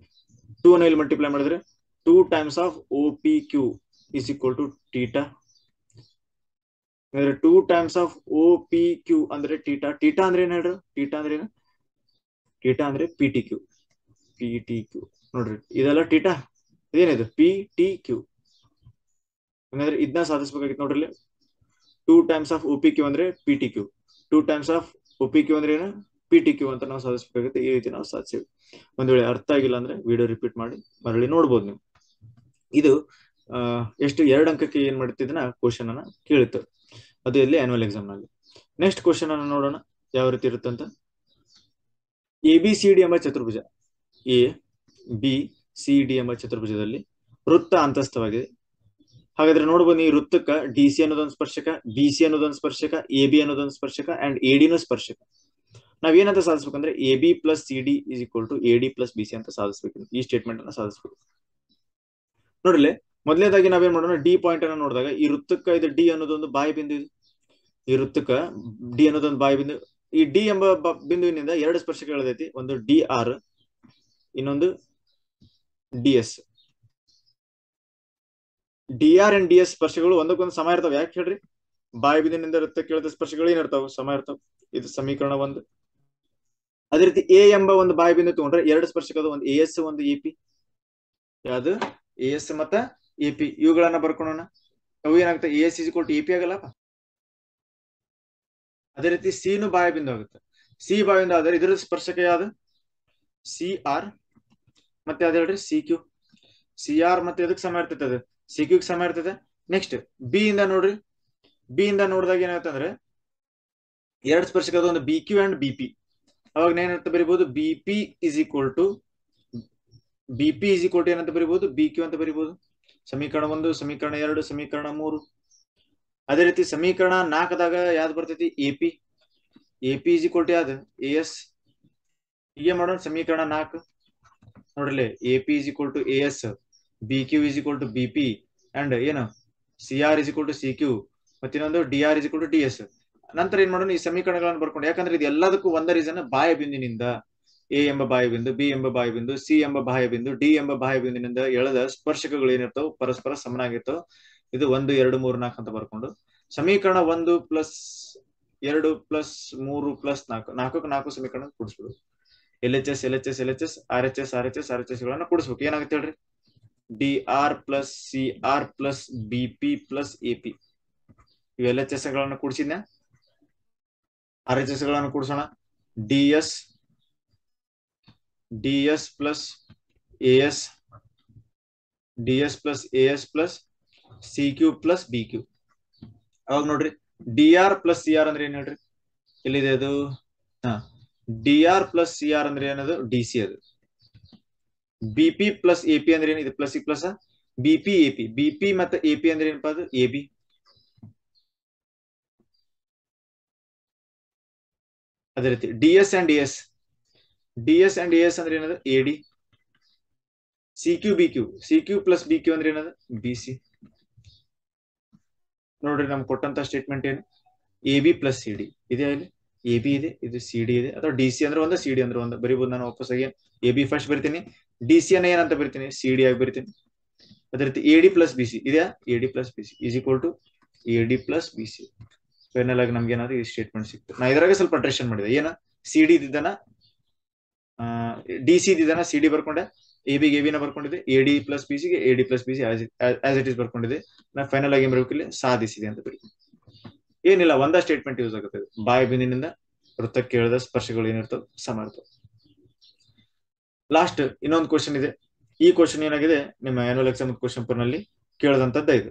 Speaker 1: 2 ಅನ್ನ ಇಲ್ಲಿ ಮಲ್ಟಿಪ್ಲೈ ಮಾಡಿದ್ರೆ 2 times of OPQ is equal to theta. 2 times of OPQ ಅಂದ್ರೆ ಟೀಟಾ. ಟೀಟಾ ಅಂದ್ರೆ ಏನ್ ಹೇಳ್ರಿ? ಟೀಟಾ ಅಂದ್ರೆ ಏನು? ಟೀಟಾ ಅಂದ್ರೆ PTQ. ನೋಡ್ರಿ, ಇದೆಲ್ಲ ಟೀಟಾ. ಇದೇನಿದು? PTQ. ಹಂಗಂದ್ರೆ ಇದನ್ನ ಸಾಧಿಸಬೇಕಾಗಿತ್ತು ನೋಡ್ರಿ. 2 ಟೈಮ್ಸ್ ಆಫ್ OPQ ಅಂದ್ರೆ PTQ. 2 ಟೈಮ್ಸ್ ಆಫ್ OPQ ಅಂದ್ರೆ ಏನು? PTQ ಅಂತ ನಾವು ಸಾಧಿಸಬೇಕಾಗುತ್ತೆ. ಈ ರೀತಿ ನಾವು ಸಾಧಿಸಿವಿ. ಒಂದ್ ವೇಳೆ ಅರ್ಥ ಆಗಿಲ್ಲ ಅಂದ್ರೆ ವಿಡಿಯೋ ರಿಪೀಟ್ ಮಾಡಿ ಮರಳಿ ನೋಡ್ಬೋದು ನೀವು. ಇದು ಎಷ್ಟು 2 ಅಂಕಕ್ಕೆ ಏನ್ ಮಾಡ್ತಿದ್ದನ ಕ್ವಶನ್ ಅನ್ನ ಕೇಳಿತ್ತು. ಅದು ಇಲ್ಲಿ ಆನ್ಯುವಲ್ ಎಕ್ಸಾಮ್ ನಲ್ಲಿ. ನೆಕ್ಸ್ಟ್ ಕ್ವಶನ್ ಅನ್ನ ನೋಡೋಣ ಯಾವ ರೀತಿ ಇರುತ್ತಂತ. ABCD ಎಂಬ ಚತುರ್ಭುಜ, ABCD ಎಂಬ ಚತುರ್ಭುಜದಲ್ಲಿ ವೃತ್ತ ಅಂತಸ್ಥವಾಗಿದೆ. ಹಾಗಾದ್ರೆ ನೋಡ್ಬೋದು, ಈ ವೃತ್ತಕ್ಕ DC ಅನ್ನೋದೊಂದು ಸ್ಪರ್ಶಕ, BC ಅನ್ನೋದೊಂದು ಸ್ಪರ್ಶಕ, AB ಅನ್ನೋದೊಂದು ಸ್ಪರ್ಶಕ ಅಂಡ್ ADನೂ ಸ್ಪರ್ಶಕ. ನಾವೇನಂತ ಸಾಧಿಸ್ಬೇಕಂದ್ರೆ AB plus CD is equal to AD plus BC ಅಂತ ಸಾಧಿಸ್ಬೇಕು. ಈ ಸ್ಟೇಟ್ಮೆಂಟ್ ಅನ್ನ ಸಾಧಿಸ್ಬೇಕು. ನೋಡ್ರಿ, ಮೊದಲನೇದಾಗಿ ನಾವೇನ್ ಮಾಡೋಣ? D ಪಾಯಿಂಟ್ ಅನ್ನ ನೋಡಿದಾಗ ಈ ವೃತ್ತಕ್ಕ ಇದು D ಅನ್ನೋದೊಂದು ಬಾಯಿ ಬಿಂದು ಇದೆ. ಈ ವೃತ್ತಕ್ಕ D ಅನ್ನೋದೊಂದು ಬಾಯಿ ಬಿಂದು. ಈ D ಎಂಬ ಬಿಂದುವಿನಿಂದ 2 ಸ್ಪರ್ಶಕಗಳೈತಿ. ಒಂದು DR, ಇನ್ನೊಂದು DS. DR ಅಂಡ್ DS ಸ್ಪರ್ಶಗಳು ಒಂದಕ್ಕೊಂದು ಸಮ ಇರ್ತಾವ. ಯಾಕೆ ಹೇಳ್ರಿ? ಬಾಯಿ ಬಿಂದಿನಿಂದ ವೃತ್ತಕ್ಕೆ ಇಳಿದ ಸ್ಪರ್ಶಗಳು ಏನಿರ್ತಾವ? ಸಮ ಇರ್ತಾವ. ಇದು ಸಮೀಕರಣ 1. ಅದೇ ರೀತಿ A ಎಂಬ ಒಂದು ಬಾಯಿ ಬಿಂದು ತಗೊಂಡ್ರೆ 2 ಸ್ಪರ್ಶಕದ, ಒಂದು AS ಒಂದು AP. ಯಾವ್ದು? AS ಮತ್ತ AP. ಇವುಗಳನ್ನ ಬರ್ಕೊಳ್ಳೋಣ. ಅವು ಏನಾಗುತ್ತೆ? AS is equal to AP ಆಗಲ್ಲ. ಅದೇ ರೀತಿ C ನು ಬಾಯಿ ಬಿಂದು ಆಗುತ್ತೆ. C ಬಾಯಿ ಬಿಂದು ಆದ್ರೆ ಇದರ ಸ್ಪರ್ಶಕ ಯಾವ್ದು? CR. ಮತ್ತೆ ಅದೇ ಹೇಳ್ರಿ CQ. CR ಮತ್ತೆ ಎದಕ್ ಸಮ ಇರ್ತೈತೆ? ಅದು CQ ಗೆ ಸಮ ಇರ್ತೈತೆ. ನೆಕ್ಸ್ಟ್ B ಇಂದ ನೋಡ್ರಿ. B ಇಂದ ನೋಡಿದಾಗ ಏನಾಗುತ್ತೆ ಅಂದ್ರೆ 2 ಸ್ಪರ್ಶಕದ, ಒಂದು BQ ಅಂಡ್ BP. ಅವಾಗ ಏನಂತ ಬರಿಬಹುದು? BP ಇಸ್ ಈಕ್ವಲ್ ಟು ಏನಂತ ಬರಿಬಹುದು? BQ ಅಂತ ಬರಿಬಹುದು. ಸಮೀಕರಣ 1, ಸಮೀಕರಣ 2, ಸಮೀಕರಣ 3. ಅದೇ ರೀತಿ ಸಮೀಕರಣ 4ದಾಗ ಯಾವ್ದು ಬರ್ತೈತಿ? AP ಇಸ್ ಈಕ್ವಲ್ ಟು ಯಾವ್ದು? AS. ಹೀಗೆ ಮಾಡೋಣ. ಸಮೀಕರಣ 4 ನೋಡ್ರಿ, AP is equal to AS, BQ is equal to BP and ಏನು? CR is equal to CQ, ಮತ್ತೆ ಇನ್ನೊಂದು DR is equal to DS. ನಂತರ ಏನ್ ಮಾಡೋಣ? ಈ ಸಮೀಕರಣಗಳನ್ನು ಬರ್ಕೊಂಡು, ಯಾಕಂದ್ರೆ ಇದು ಎಲ್ಲದಕ್ಕೂ ಒಂದ ರೀಸನ್, ಬಾಯ ಬಿಂದಿನಿಂದ A ಎಂಬ ಬಾಯ ಬಿಂದು, B ಎಂಬ ಬಾಯ ಬಿಂದು, C ಎಂಬ ಬಾಯ ಬಿಂದು, D ಎಂಬ ಬಾಯ ಬಿಂದಿನಿಂದ ಎಳೆದ ಸ್ಪರ್ಶಕಗಳು ಏನಿರ್ತಾವ? ಪರಸ್ಪರ ಸಮನಾಗಿರ್ತಾವ. ಇದು 1, 2, 3, 4 ಅಂತ ಬರ್ಕೊಂಡು ಸಮೀಕರಣ 1 ಪ್ಲಸ್ 2 ಪ್ಲಸ್ 3 ಪ್ಲಸ್ 4, 4 ಸಮೀಕರಣ ಕೂಡಿಸ್ಬಿಡು. LHS RHS ಗಳನ್ನ ಕೂಡಿಸ್ಬೇಕು. ಏನಾಗುತ್ತೆ ಹೇಳ್ರಿ? DR plus CR plus BP plus AP. ಇವು LHS ಗಳನ್ನ ಕೂಡಿಸಿದ್ನ. RHS ಗಳನ್ನ ಕೂಡಿಸೋಣ. DS plus AS, DS plus AS plus CQ plus BQ. ಅವಾಗ ನೋಡ್ರಿ, DR ಪ್ಲಸ್ CR ಅಂದ್ರೆ ಏನ್ ಹೇಳ್ರಿ? ಎಲ್ಲಿದೆ ಅದು? DR ಪ್ಲಸ್ CR ಅಂದ್ರೆ ಏನದು? DC. ಅದು BP ಪ್ಲಸ್ AP ಅಂದ್ರೆ ಏನು? ಇದು ಪ್ಲಸ್ ಈ ಪ್ಲಸ್ BP AP. BP ಮತ್ತೆ AP ಅಂದ್ರೆ ಏನಪ್ಪ? ಅದು AB. ಅದೇ ರೀತಿ DS ಅಂಡ್ AS ಅಂದ್ರೆ ಏನದು? AD. CQ ಪ್ಲಸ್ BQ ಅಂದ್ರೆ ಏನದು? BC. ನೋಡ್ರಿ, ನಮ್ಗೆ ಕೊಟ್ಟಂತ ಸ್ಟೇಟ್ಮೆಂಟ್ ಏನು? AB ಪ್ಲಸ್ CD ಇದೆ. ಇಲ್ಲಿ AB ಇದೆ, ಇದು CD ಇದೆ. ಅಥವಾ DC ಅಂದ್ರೆ ಒಂದು, CD ಅಂದ್ರೆ ಒಂದು ಬರಿಬಹುದು. ನಾನು ವಾಪಸ್ ಆಗಿ AB ಫಸ್ಟ್ ಬರಿತೀನಿ, DC ಅನ್ನ ಏನಂತ ಬರಿತೀನಿ? CD ಆಗಿ ಬರಿತೀನಿ. ಅದೇ ರೀತಿ A D plus B C ಇದೆಯಾ, A D plus B C is equal to A D plus B C. Final ಆಗಿ ನಮ್ಗೆ ಏನಾದ್ರು ಈ ಸ್ಟೇಟ್ಮೆಂಟ್ ಸಿಕ್ತು. ನಾ ಇದ್ರಾಗ ಸ್ವಲ್ಪ ಅಲ್ಟ್ರೇಷನ್ ಮಾಡಿದೆ. ಏನ ಸಿ ಡಿ ಇದ್ದಾನ ಡಿ ಸಿ ಇದ್ದಾನ ಸಿ ಡಿ ಬರ್ಕೊಂಡೆ, ಎ ಬಿಗೆ ಎ ಬಿನ ಬರ್ಕೊಂಡಿದೆ, ಎ ಡಿ ಪ್ಲಸ್ ಬಿ ಸಿಗೆ A D plus B C as it is ಬರ್ಕೊಂಡಿದೆ. ನಾ ಫೈನಲ್ ಆಗಿ ಏನ್ ಬರ್ಬೇಕು ಇಲ್ಲಿ ಸಾಧಿಸಿದೆ ಅಂತ ಬರೀ. ಏನಿಲ್ಲ, ಒಂದ ಸ್ಟೇಟ್ಮೆಂಟ್ ಯೂಸ್ ಆಗುತ್ತೆ. ಬಾಯಿ ಬಿಂದಿನಿಂದ ವೃತ್ತಕ್ಕೆ ಎಳೆದ ಸ್ಪರ್ಶಗಳು ಏನಿರ್ತವೆ ಸಮ ಇರ್ತವೆ. ಲಾಸ್ಟ್ ಇನ್ನೊಂದು ಕ್ವಶನ್ ಇದೆ. ಈ ಕ್ವಶನ್ ಏನಾಗಿದೆ ನಿಮ್ಮ ಆನ್ಯುವಲ್ ಎಕ್ಸಾಮ್ ಕ್ವಶನ್ ಪೇಪರ್ ನಲ್ಲಿ ಕೇಳದಂತದ್ದ ಇದು.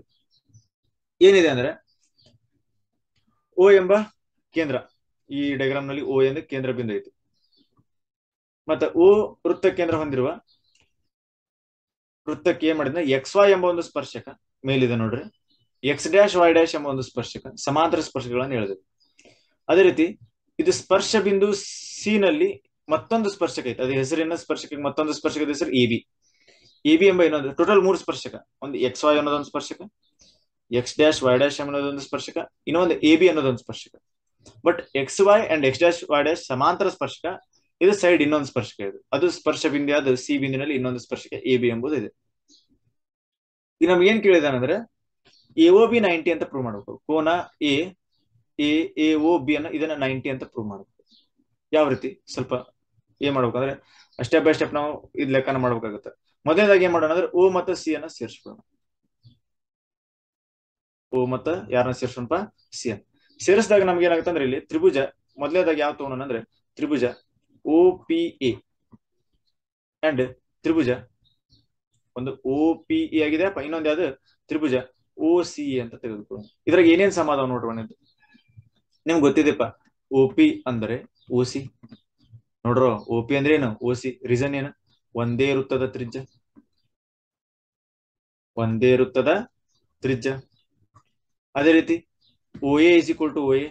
Speaker 1: ಏನಿದೆ ಅಂದ್ರೆ ಓ ಎಂಬ ಕೇಂದ್ರ, ಈ ಡಯಾಗ್ರಾಮ್ ನಲ್ಲಿ ಓ ಎಂದು ಕೇಂದ್ರ ಬಿಂದು ಐತಿ. ಮತ್ತೆ ಓ ವೃತ್ತ ಕೇಂದ್ರ ಹೊಂದಿರುವ ವೃತ್ತಕ್ಕೆ ಏನ್ ಮಾಡಿದ್ರೆ ಎಕ್ಸ್ ವೈ ಎಂಬ ಒಂದು ಸ್ಪರ್ಶಕ ಮೇಲಿದೆ ನೋಡ್ರಿ, ಎಕ್ಸ್ ಡ್ಯಾಶ್ ವೈ ಡ್ಯಾಶ್ ಎಂಬ ಒಂದು ಸ್ಪರ್ಶಕ ಸಮಾಂತರ ಸ್ಪರ್ಶಗಳನ್ನು ಹೇಳಿದೆ. ಅದೇ ರೀತಿ ಇದು ಸ್ಪರ್ಶ ಬಿಂದು ಸಿ ನಲ್ಲಿ ಮತ್ತೊಂದು ಸ್ಪರ್ಶಕ ಐತೆ, ಅದೇ ಹೆಸರಿನ ಸ್ಪರ್ಶಕ ಮತ್ತೊಂದು ಸ್ಪರ್ಶಕದ ಹೆಸರು ಎ ಬಿ. ಎ ಬಿ ಎಂಬ ಇನ್ನೊಂದು ಟೋಟಲ್ 3 ಸ್ಪರ್ಶಕ, ಒಂದು ಎಕ್ಸ್ ವೈ ಅನ್ನೋದೊಂದು ಸ್ಪರ್ಶಕ, ಎಕ್ಸ್ ಡ್ಯಾಶ್ ವೈ ಡ್ಯಾಶ್ ಅನ್ನೋದೊಂದು ಸ್ಪರ್ಶಕ, ಇನ್ನೊಂದು ಎ ಬಿ ಅನ್ನೋದೊಂದು ಸ್ಪರ್ಶಕ. But X Y and X dash Y dash ಸಮಾಂತರ ಸ್ಪರ್ಶಕ, ಇದು ಸೈಡ್ ಇನ್ನೊಂದು ಸ್ಪರ್ಶಕ ಇದೆ, ಅದು ಸ್ಪರ್ಶ ಬಿಂದು ಅದು ಸಿ ಬಿಂದಿನಲ್ಲಿ ಇನ್ನೊಂದು ಸ್ಪರ್ಶಕ ಎ ಬಿ ಎಂಬುದು ಇದೆ. ಈಗ ನಮ್ಗೆ ಏನ್ ಕೇಳಿದಾನಂದ್ರೆ ಎಒ ಬಿ 90 ಅಂತ ಪ್ರೂವ್ ಮಾಡಬೇಕು. ಕೋನ ಎ ಒ ಬಿ ಅನ್ನ ಇದನ್ನ 90 ಅಂತ ಪ್ರೂವ್ ಮಾಡಬೇಕು. ಯಾವ ರೀತಿ ಸ್ವಲ್ಪ ಏನ್ ಮಾಡ್ಬೇಕಂದ್ರೆ ಸ್ಟೆಪ್ ಬೈ ಸ್ಟೆಪ್ ನಾವು ಇದ್ ಲೆಕ್ಕನ ಮಾಡ್ಬೇಕಾಗುತ್ತೆ. ಮೊದಲನೇದಾಗಿ ಏನ್ ಮಾಡೋಣ ಅಂದ್ರೆ ಓ ಮತ್ತು ಸಿ ಅನ್ನ ಸೇರಿಸ್ಬಿಡೋಣ. ಓ ಮತ್ತ ಯಾರನ್ನ ಸೇರ್ಸೋಣಪ್ಪ, ಸಿ ಅನ್ನ ಸೇರಿಸಿದಾಗ ನಮ್ಗೆ ಏನಾಗುತ್ತೆ ಅಂದ್ರೆ ಇಲ್ಲಿ ತ್ರಿಭುಜ ಮೊದಲನೇದಾಗಿ ಯಾವ ತಗೋಣ ಅಂದ್ರೆ ತ್ರಿಭುಜ ಓ ಪಿ ಎ ಅಂಡ್ ತ್ರಿಭುಜ ಒಂದು ಓ ಪಿ ಎ ಆಗಿದೆ, ಇನ್ನೊಂದು ಯಾವ್ದು ತ್ರಿಭುಜ ಓ ಸಿ ಎ ಅಂತ ತೆಗೆದುಕೊಳ್ಳೋಣ. ಇದ್ರಾಗ ಏನೇನ್ ಸಮಾಧಾನ ನೋಡ್ರೋಣ, ನಿಮ್ಗೆ ಗೊತ್ತಿದೆಪ್ಪ ಓ ಪಿ ಅಂದ್ರೆ ಓ ಸಿ. ನೋಡ್ರೋ ಓ ಪಿ ಅಂದ್ರೆ ಏನು, ಓ ಸಿ. ರೀಸನ್ ಏನು, ಒಂದೇ ವೃತ್ತದ ತ್ರಿಜ್ಯ, ಒಂದೇ ವೃತ್ತದ ತ್ರಿಜ್ಯ. ಅದೇ ರೀತಿ O A is equal to O A,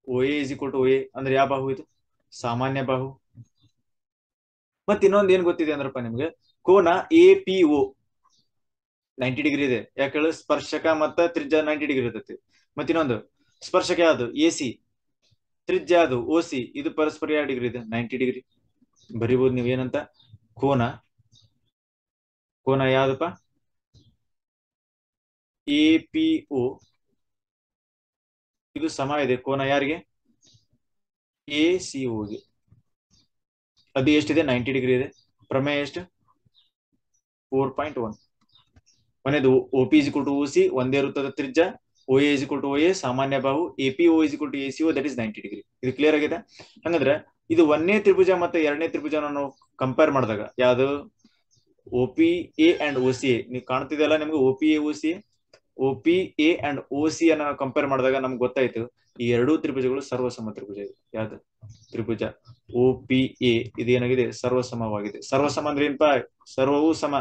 Speaker 1: O A is equal to O A ಅಂದ್ರೆ ಯಾವ ಬಾಹು ಇದು, ಸಾಮಾನ್ಯ ಬಾಹು. ಮತ್ ಇನ್ನೊಂದು ಏನ್ ಗೊತ್ತಿದೆ ಅಂದ್ರಪ್ಪ ನಿಮ್ಗೆ, ಕೋನ ಎ ಪಿ ಓ 90 ಡಿಗ್ರಿ ಇದೆ. ಯಾಕೆ ಹೇಳಿ, ಸ್ಪರ್ಶಕ ಮತ್ತ ತ್ರಿಜ್ಯ 90 ಡಿಗ್ರಿ ಇರ್ತೈತಿ. ಮತ್ ಇನ್ನೊಂದು ಸ್ಪರ್ಶಕ ಯಾವುದು ಎ ಸಿ, ತ್ರಿಜ್ಯ ಯಾವುದು ಓ ಸಿ, ಇದು ಪರಸ್ಪರ ಯಾವ ಡಿಗ್ರಿ ಇದೆ 90 ಡಿಗ್ರಿ. ಬರಿಬಹುದು ನೀವ್ ಏನಂತ, ಕೋನ ಯಾವ್ದಪ್ಪ ಎ ಪಿ ಓ, ಇದು ಸಮ ಇದೆ ಕೋನ ಯಾರಿಗೆ, ಎ ಸಿ ಓಗೆ. ಅದು ಎಷ್ಟಿದೆ 90 ಡಿಗ್ರಿ ಇದೆ. ಪ್ರಮೇಯ ಎಷ್ಟು 4.1. ಕೊನೆದು O P is equal to O C ಒಂದೇ ವೃತ್ತದ ತ್ರಿಜ್ಯ, O A is equal to O A ಸಾಮಾನ್ಯ ಬಾಹು, A P O is equal to A C O that is 90 degree. ಇದು ಕ್ಲಿಯರ್ ಆಗಿದೆ. ಹಂಗಂದ್ರೆ ಇದು ಒಂದನೇ ತ್ರಿಭುಜ ಮತ್ತೆ ಎರಡನೇ ತ್ರಿಭುಜ ನಾವು ಕಂಪೇರ್ ಮಾಡಿದಾಗ ಯಾವ್ದು O P A and O C A, ನೀವು ಕಾಣ್ತಿದೆಯಲ್ಲ ನಿಮ್ಗೆ O P A O C, O P A and O C ಅನ್ನ ಕಂಪೇರ್ ಮಾಡಿದಾಗ ನಮ್ಗೆ ಗೊತ್ತಾಯ್ತು ಈ ಎರಡೂ ತ್ರಿಭುಜಗಳು ಸರ್ವಸಮ ತ್ರಿಭುಜ ಇದೆ. ಯಾವ್ದು ತ್ರಿಭುಜ ಒ ಪಿ ಎ ಇದೇನಾಗಿದೆ ಸರ್ವಸಮವಾಗಿದೆ. ಸರ್ವಸಮ ಅಂದ್ರೆ ಏನಪ್ಪಾ, ಸರ್ವವೂ ಸಮ.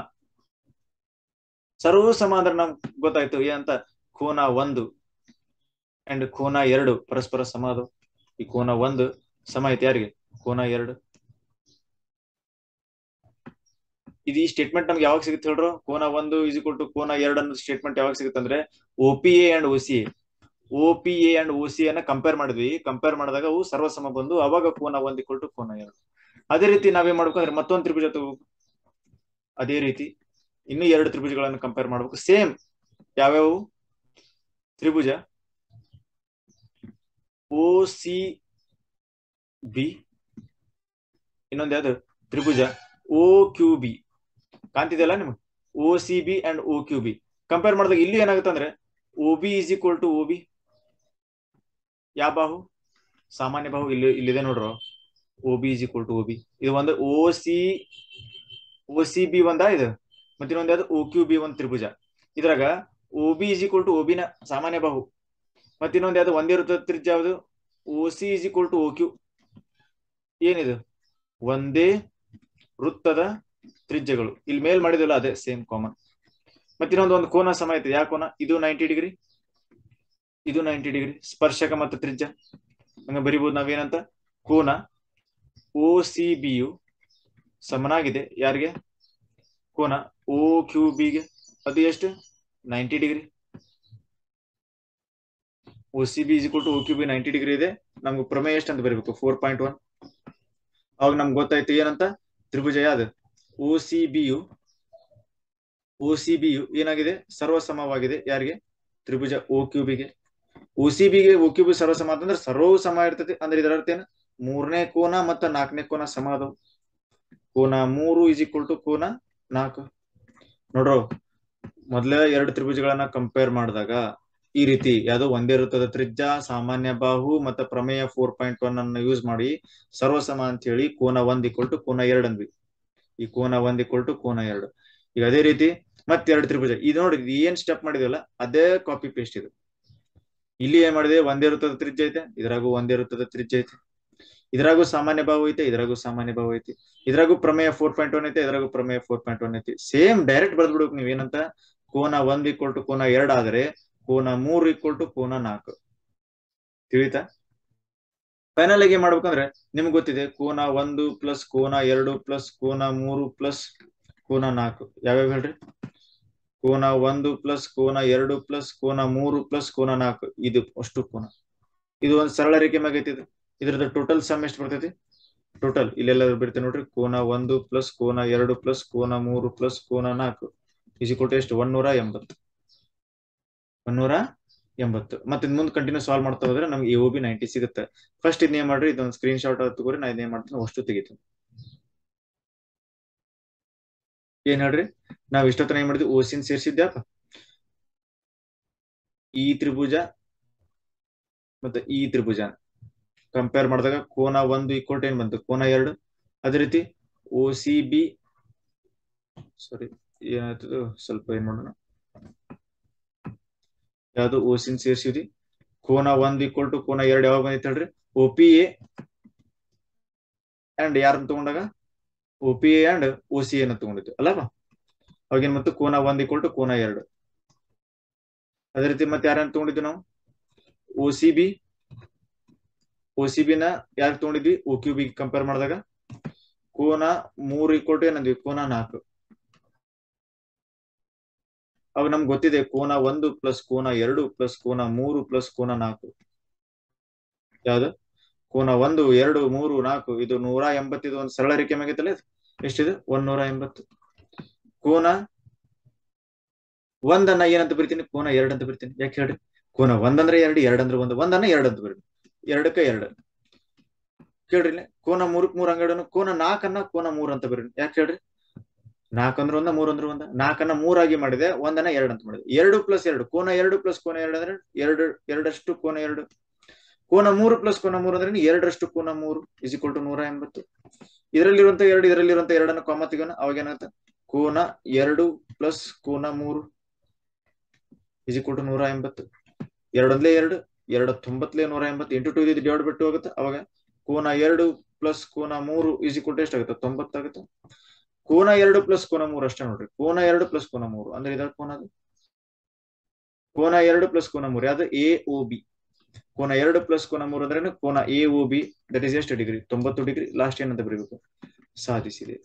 Speaker 1: ಸರ್ವವೂ ಸಮ ಅಂದ್ರೆ ನಮ್ಗೆ ಗೊತ್ತಾಯ್ತು ಏನಂತ, ಕೋನ 1 ಅಂಡ್ ಕೋನ 2 ಪರಸ್ಪರ ಸಮ ಅದು. ಈ ಕೋನ 1 ಸಮ ಐತೆ ಯಾರಿಗೆ, ಕೋನ 2. ಇದು ಈ ಸ್ಟೇಟ್ಮೆಂಟ್ ನಮ್ಗೆ ಯಾವಾಗ ಸಿಗುತ್ತೆ ಹೇಳ್ರು, ಕೋನ 1 ಇಸ್ ಈಕ್ವಲ್ ಟು ಕೋನ 2 ಅನ್ನೋ ಸ್ಟೇಟ್ಮೆಂಟ್ ಯಾವಾಗ ಸಿಗುತ್ತೆ ಅಂದ್ರೆ O P A and O C A, O P A and O C ಅನ್ನ ಕಂಪೇರ್ ಮಾಡಿದ್ವಿ. ಕಂಪೇರ್ ಮಾಡಿದಾಗ ಅವು ಸರ್ವಸಮ ಬಂದು ಅವಾಗ ಕೋನ 1 ಈಕ್ವಲ್ ಟು ಕೋನ 2. ಅದೇ ರೀತಿ ನಾವೇನ್ ಮಾಡ್ಬೇಕು ಅಂದ್ರೆ ಮತ್ತೊಂದು ತ್ರಿಭುಜ ತಗೋಬೇಕು. ಅದೇ ರೀತಿ ಇನ್ನು 2 ತ್ರಿಭುಜಗಳನ್ನು ಕಂಪೇರ್ ಮಾಡ್ಬೇಕು. ಸೇಮ್ ಯಾವ್ಯಾವು, ತ್ರಿಭುಜ ಓ ಸಿ ಬಿ, ಇನ್ನೊಂದು ಯಾವ್ದು ತ್ರಿಭುಜ ಓ ಕ್ಯೂ ಬಿ. ಕಾಣ್ತಿದೆಯಲ್ಲ ನಿಮ್ಗೆ, O C B and O Q B compare ಮಾಡಿದಾಗ ಇಲ್ಲಿ ಏನಾಗುತ್ತೆ ಅಂದ್ರೆ O B is equal to O B, ಯಾವ ಬಾಹು ಸಾಮಾನ್ಯ ಬಾಹು ಇಲ್ಲಿದೆ ನೋಡ್ರು, O B is equal to O B. ಇದು ಒಂದು ಓ ಸಿ ಬಿ ಒಂದ ಇದು, ಮತ್ತೆ ಇನ್ನೊಂದು ಯಾವ್ದು ಓ ಕ್ಯೂ ಬಿ ಒಂದು ತ್ರಿಭುಜ. ಇದ್ರಾಗ O B is equal to O B ನ ಸಾಮಾನ್ಯ ಬಾಹು, ಮತ್ತೆ ಇನ್ನೊಂದು ಯಾವ್ದು ಒಂದೇ ವೃತ್ತದ ತ್ರಿಜ್ಯ ಯಾವುದು O C is equal to O Q. ಏನಿದು ಒಂದೇ ವೃತ್ತದ ತ್ರಿಜ್ಯಗಳು ಇಲ್ಲಿ ಮೇಲ್ ಮಾಡಿದಲ್ಲ ಅದೇ ಸೇಮ್ ಕಾಮನ್. ಮತ್ತೆ ಇನ್ನೊಂದು ಒಂದು ಕೋನ ಸಮ ಐತೆ, ಯಾವ ಕೋನ, ಇದು 90 ಡಿಗ್ರಿ, ಇದು 90 ಡಿಗ್ರಿ. ಸ್ಪರ್ಶಕ ಮತ್ತು ತ್ರಿಜ್ಯ ಹಂಗ ಬರಿಬಹುದು ನಾವೇನಂತ, ಕೋನ ಓ ಸಿ ಬಿ ಯು ಸಮನಾಗಿದೆ ಯಾರಿಗೆ, ಕೋನ ಓ ಕ್ಯೂ ಬಿ ಗೆ. ಅದು ಎಷ್ಟು 90 degree. O C B is equal to O Q B 90 degree ಇದೆ. ನಮ್ಗೆ ಪ್ರಮೇಯ ಎಷ್ಟು ಅಂತ ಬರೀಬೇಕು 4.1. ಅವಾಗ ನಮ್ಗೆ ಗೊತ್ತಾಯ್ತು ಏನಂತ, ತ್ರಿಭುಜ ಯಾವ್ದು ಓ ಸಿ ಬಿ ಯು OCB ಏನಾಗಿದೆ, ಸರ್ವಸಮವಾಗಿದೆ. ಯಾರಿಗೆ? ತ್ರಿಭುಜ OQB ಗೆ. OCB ಗೆ OQB ಸರ್ವಸಮ ಅಂತಂದ್ರೆ ಸರ್ವವು ಸಮ ಇರ್ತೈತಿ. ಅಂದ್ರೆ ಇದರ ಅರ್ಥ ಏನು? ಮೂರನೇ ಕೋನ ಮತ್ತು ನಾಲ್ಕನೇ ಕೋನ ಸಮ ಅದಾವ. ಕೋನ 3 ಇಸ್ ಈಕ್ವಲ್ ಟು ಕೋನ 4. ನೋಡ್ರೋ, ಮೊದಲ ಎರಡು ತ್ರಿಭುಜಗಳನ್ನ ಕಂಪೇರ್ ಮಾಡಿದಾಗ ಈ ರೀತಿ ಯಾವ್ದೋ ಒಂದೇ ವೃತ್ತದ ತ್ರಿಜ್ಯ, ಸಾಮಾನ್ಯ ಬಾಹು ಮತ್ತು ಪ್ರಮೇಯ 4.1 ಅನ್ನು ಯೂಸ್ ಮಾಡಿ ಸರ್ವಸಮ ಅಂತ ಹೇಳಿ ಕೋನ 1 ಈಕ್ವಲ್ ಟು ಕೋನ 2 ಅಂದ್ವಿ. ಈ ಕೋನ 1 ಈಕ್ವಲ್ ಟು ಕೋನ 2. ಈಗ ಅದೇ ರೀತಿ ಮತ್ತೆ ಎರಡು ತ್ರಿಭುಜ ಇದು ನೋಡಿ, ಏನ್ ಸ್ಟೆಪ್ ಮಾಡಿದೆವಲ್ಲ ಅದೇ ಕಾಪಿ ಪೇಸ್ಟ್ ಇದು. ಇಲ್ಲಿ ಏನ್ ಮಾಡಿದೆ, ಒಂದೇ ವೃತ್ತದ ತ್ರಿಜ್ಯ ಐತೆ, ಇದ್ರಾಗೂ ಒಂದೇ ವೃತ್ತದ ತ್ರಿಜ್ಯ ಐತೆ, ಇದ್ರಾಗೂ ಸಾಮಾನ್ಯ ಬಾಹು ಐತೆ, ಇದ್ರಾಗೂ ಸಾಮಾನ್ಯ ಬಾಹು ಐತಿ, ಇದ್ರಾಗೂ ಪ್ರಮೇಯ 4.1 ಐತೆ, ಇದ್ರಾಗೂ ಪ್ರಮೇಯ 4.1 ಐತಿ. ಸೇಮ್ ಡೈರೆಕ್ಟ್ ಬರ್ದ್ಬಿಡ್ಬೇಕು ನೀವ್. ಏನಂತ? ಕೋನ 1 ಈಕ್ವಲ್ ಟು ಕೋನ 2 ಆದ್ರೆ ಕೋನ 3 ಈಕ್ವಲ್ ಟು ಕೋನ 4. ತಿಳಿತಾ? ಫೈನಲ್ ಆಗಿ ಏನ್ ಮಾಡ್ಬೇಕಂದ್ರೆ ನಿಮ್ಗೆ ಗೊತ್ತಿದೆ, ಕೋನ 1 ಪ್ಲಸ್ ಕೋನ 2 ಪ್ಲಸ್ ಕೋನ 3 ಪ್ಲಸ್ ಕೋನ 4 ಯಾವ್ಯಾವ ಹೇಳ್ರಿ? ಕೋನ 1 ಪ್ಲಸ್ ಕೋನ 2 ಪ್ಲಸ್ ಕೋನ 3 ಪ್ಲಸ್ ಕೋನ 4 ಇದು ಅಷ್ಟು ಕೋನ. ಇದು ಒಂದು ಸರಳ ರೇಖೆ ಮ್ಯಾಗ ಐತಿ. ಇದ್ರದ್ದು ಟೋಟಲ್ ಸಮ್ ಎಷ್ಟು ಬರ್ತೈತಿ? ಟೋಟಲ್ ಇಲ್ಲೆಲ್ಲ ಬಿಡ್ತೇನೆ ನೋಡ್ರಿ. ಕೋನ 1 ಪ್ಲಸ್ ಕೋನ 2 ಪ್ಲಸ್ ಕೋನ 3 ಪ್ಲಸ್ ಕೋನ 4 ಇಸ್ ಈಕ್ವಲ್ ಟು ಎಷ್ಟು? 180. 180. ಮತ್ತೆ ಮುಂದೆ ಕಂಟಿನ್ಯೂ ಸಾಲ್ವ್ ಮಾಡ್ತಾ ಹೋದ್ರೆ ನಮ್ಗೆ AOB 90 ಸಿಗುತ್ತೆ. ಫಸ್ಟ್ ಇದನ್ನೇ ಮಾಡ್ರಿ, ಇದೊಂದು ಸ್ಕ್ರೀನ್ ಶಾಟ್ ತಗೋರಿ. ನಾ ಇದನ್ನೇ ಮಾಡ್ತೀನಿ, ಅಷ್ಟು ತೆಗಿತೀನಿ. ಏನ್ ಹೇಳ್ರಿ, ನಾವ್ ಇಷ್ಟೊತ್ತನ ಏನ್ ಮಾಡಿದ್ವಿ? OCN ಸೇರಿಸಿದ್ಯಾಪ ಈ ತ್ರಿಭುಜ ಮತ್ತೆ ಈ ತ್ರಿಭುಜ ಕಂಪೇರ್ ಮಾಡಿದಾಗ ಕೋನ 1 ಈಕ್ವಲ್ ಟು ಏನ್ ಬಂತು? ಕೋನ 2. ಅದೇ ರೀತಿ OCB ಸಾರಿ ಏನಾಯ್ತದು, ಸ್ವಲ್ಪ ಏನ್ ಮಾಡೋಣ, ಯಾವ್ದು OCN ಸೇರಿಸಿದ್ವಿ. ಕೋನ 1 ಈಕ್ವಲ್ ಟು ಕೋನ 2 ಯಾವಾಗ ಬಂದಿತ್ತು ಹೇಳ್ರಿ? OPA ಅಂಡ್ ಯಾರನ್ನ ತಗೊಂಡಾಗ? OPA ಅಂಡ್ OCA ನ ತಗೊಂಡಿತ್ತು ಅಲ್ಲವಾ? ಅವಾಗೇನ್ ಮತ್ತು ಕೋನ 1 ಈಕ್ವಲ್ ಟು ಕೋನ 2. ಅದೇ ರೀತಿ ಮತ್ತೆ ಯಾರನ್ನ ತಗೊಂಡಿದ್ವಿ ನಾವು? OCB ನ ಯಾರು ತಗೊಂಡಿದ್ವಿ? OQB ಕಂಪೇರ್ ಮಾಡಿದಾಗ ಕೋನ 3 ಈಕ್ವಲ್ ಟು ಏನಂದ್ವಿ? ಕೋನ 4. ಅವಾಗ ನಮ್ಗೆ ಗೊತ್ತಿದೆ ಕೋನ 1 ಪ್ಲಸ್ ಕೋನ 2 ಪ್ಲಸ್ ಕೋನ 3 ಪ್ಲಸ್ ಕೋನ 4 ಯಾವ್ದು? ಕೋನ 1 2 3 4 ಇದು 180. ಇದು ಒಂದು ಸರಳ ರೇಖೆ ಮ್ಯಾಗೈತಲ್ಲ, ಇದು ಎಷ್ಟಿದೆ? 180. ಕೋನ 1 ಅನ್ನ ಏನಂತ ಬರಿತೀನಿ? ಕೋನ 2 ಅಂತ ಬರಿತೀನಿ. ಯಾಕೆ ಹೇಳ್ರಿ? ಕೋನ 1 ಅಂದ್ರೆ 2, 2 ಅಂದ್ರೆ 1, 1 ಅನ್ನ 2 ಅಂತ ಬರೀನಿ. 2ಕ್ಕೆ 2 ಕೇಳ್ರಿ. ಕೋನ 3ಕ್ಕೆ 3 ಅಂಗಡನು. ಕೋನ 4 ಅನ್ನ ಕೋನ 3 ಅಂತ ಬರೀನಿ. ಯಾಕೆ ಹೇಳ್ರಿ? 4 ಅಂದ್ರೆ 1, 3 ಅಂದ್ರೆ 1. 4 ಅನ್ನ 3 ಆಗಿ ಮಾಡಿದೆ, 1 ಅನ್ನ 2 ಅಂತ ಮಾಡಿದೆ. 2 ಪ್ಲಸ್ 2 ಕೋನ 2 ಪ್ಲಸ್ ಕೋನ 2 ಅಂದ್ರೆ 2, 2 ಕೋನ 2. ಕೋನ 3 ಪ್ಲಸ್ ಕೋನ 3 ಅಂದ್ರೆ 2 ಕೋನ 3 ಇಸ್ ಈಕ್ವಲ್ ಟು 180. ಇದರಲ್ಲಿರುವಂತ 2 ಇದರಲ್ಲಿರುವಂತ 2 ಅನ್ನ ಕಾಮ ತೆಗೋಣ. ಅವಾಗ ಏನಾಗುತ್ತೆ? ಕೋನ 2 ಪ್ಲಸ್ ಕೋನ 3 ಇಸ್ ಈಕ್ವಲ್ ಟು 180. 2 ಒಂದ್ಲೇ 2, 2 90 180 ಇಂಟು 2 ಇದು ಡಿವೈಡ್ ಬಿಟ್ಟು ಹೋಗುತ್ತೆ. ಅವಾಗ ಕೋನ 2 ಪ್ಲಸ್ ಕೋನ 3 ಇಸ್ ಈಕ್ವಲ್ ಟು ಎಷ್ಟಾಗುತ್ತೆ? 90 ಆಗುತ್ತೆ. ಕೋನ 2 ಪ್ಲಸ್ ಕೋನ 3 ಅಷ್ಟೇ ನೋಡ್ರಿ. ಕೋನ 2 ಪ್ಲಸ್ ಕೋನ 3 ಅಂದ್ರೆ ಇದರ ಕೋನ ಅದು. ಕೋನ 2 ಪ್ಲಸ್ ಕೋನ 3 ಯಾವ್ದು? AOB. ಕೋನ 2 ಪ್ಲಸ್ ಕೋನ 3 ಅಂದ್ರೆ ಕೋನ AOB. ದಟ್ ಇಸ್ ಎಷ್ಟು ಡಿಗ್ರಿ? 90 ಡಿಗ್ರಿ. ಲಾಸ್ಟ್ ಏನಂತ ಬರೀಬೇಕು? ಸಾಧಿಸಿದೆ.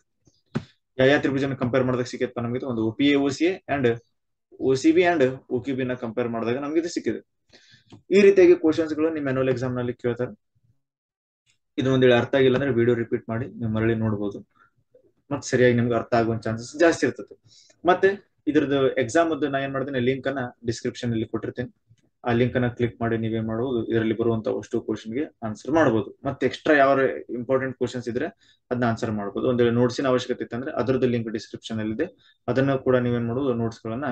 Speaker 1: ಯಾವ ತ್ರಿಭುಜನ ಕಂಪೇರ್ ಮಾಡಿದಾಗ ಸಿಕ್ಕೈತಪ್ಪ ನಮಗೆ? ಒಂದು OPA OCA and OCB and OQB ನ ಕಂಪೇರ್ ಮಾಡಿದಾಗ ನಮ್ಗೆ ಇದು ಸಿಕ್ಕಿದೆ. ಈ ರೀತಿಯಾಗಿ ಕ್ವಶನ್ಸ್ ಗಳು ನಿಮ್ಮ ಆನ್ಯುವಲ್ ಎಕ್ಸಾಮ್ ನಲ್ಲಿ ಕೇಳ್ತಾರೆ. ಇದು ಒಂದ್ ವೇಳೆ ಅರ್ಥ ಆಗಿಲ್ಲ ಅಂದ್ರೆ ವಿಡಿಯೋ ರಿಪೀಟ್ ಮಾಡಿ ನೀವು ಮರಳಿ ನೋಡ್ಬೋದು. ಮತ್ತೆ ಸರಿಯಾಗಿ ನಿಮ್ಗೆ ಅರ್ಥ ಆಗುವ ಚಾನ್ಸಸ್ ಜಾಸ್ತಿ ಇರ್ತದೆ. ಮತ್ತೆ ಇದ್ರದ್ದು ಎಕ್ಸಾಮ್ ನಾ ಏನ್ ಮಾಡ್ತೀನಿ, ಲಿಂಕ್ ಅನ್ನ ಡಿಸ್ಕ್ರಿಪ್ಷನ್ ಅಲ್ಲಿ ಕೊಟ್ಟಿರ್ತೇನೆ. ಆ ಲಿಂಕ್ ಅನ್ನ ಕ್ಲಿಕ್ ಮಾಡಿ ನೀವೇನ್ ಮಾಡಬಹುದು, ಇದರಲ್ಲಿ ಬರುವಂತ ಅಷ್ಟು ಕ್ವಶನ್ ಗೆ ಆನ್ಸರ್ ಮಾಡಬಹುದು. ಮತ್ತೆ ಎಕ್ಸ್ಟ್ರಾ ಯಾವ ಇಂಪಾರ್ಟೆಂಟ್ ಕ್ವಶನ್ಸ್ ಇದ್ರೆ ಅದನ್ನ ಆನ್ಸರ್ ಮಾಡಬಹುದು. ಒಂದ್ ವೇಳೆ ನೋಟ್ಸಿನ ಅವಶ್ಯಕತೆ ಇತ್ತು ಅಂದ್ರೆ ಅದರದ್ದು ಲಿಂಕ್ ಡಿಸ್ಕ್ರಿಪ್ಷನ್ ಅಲ್ಲಿ ಇದೆ. ಅದನ್ನ ಕೂಡ ನೀವೇನ್ ಮಾಡಬಹುದು, ನೋಟ್ಸ್ ಗಳನ್ನ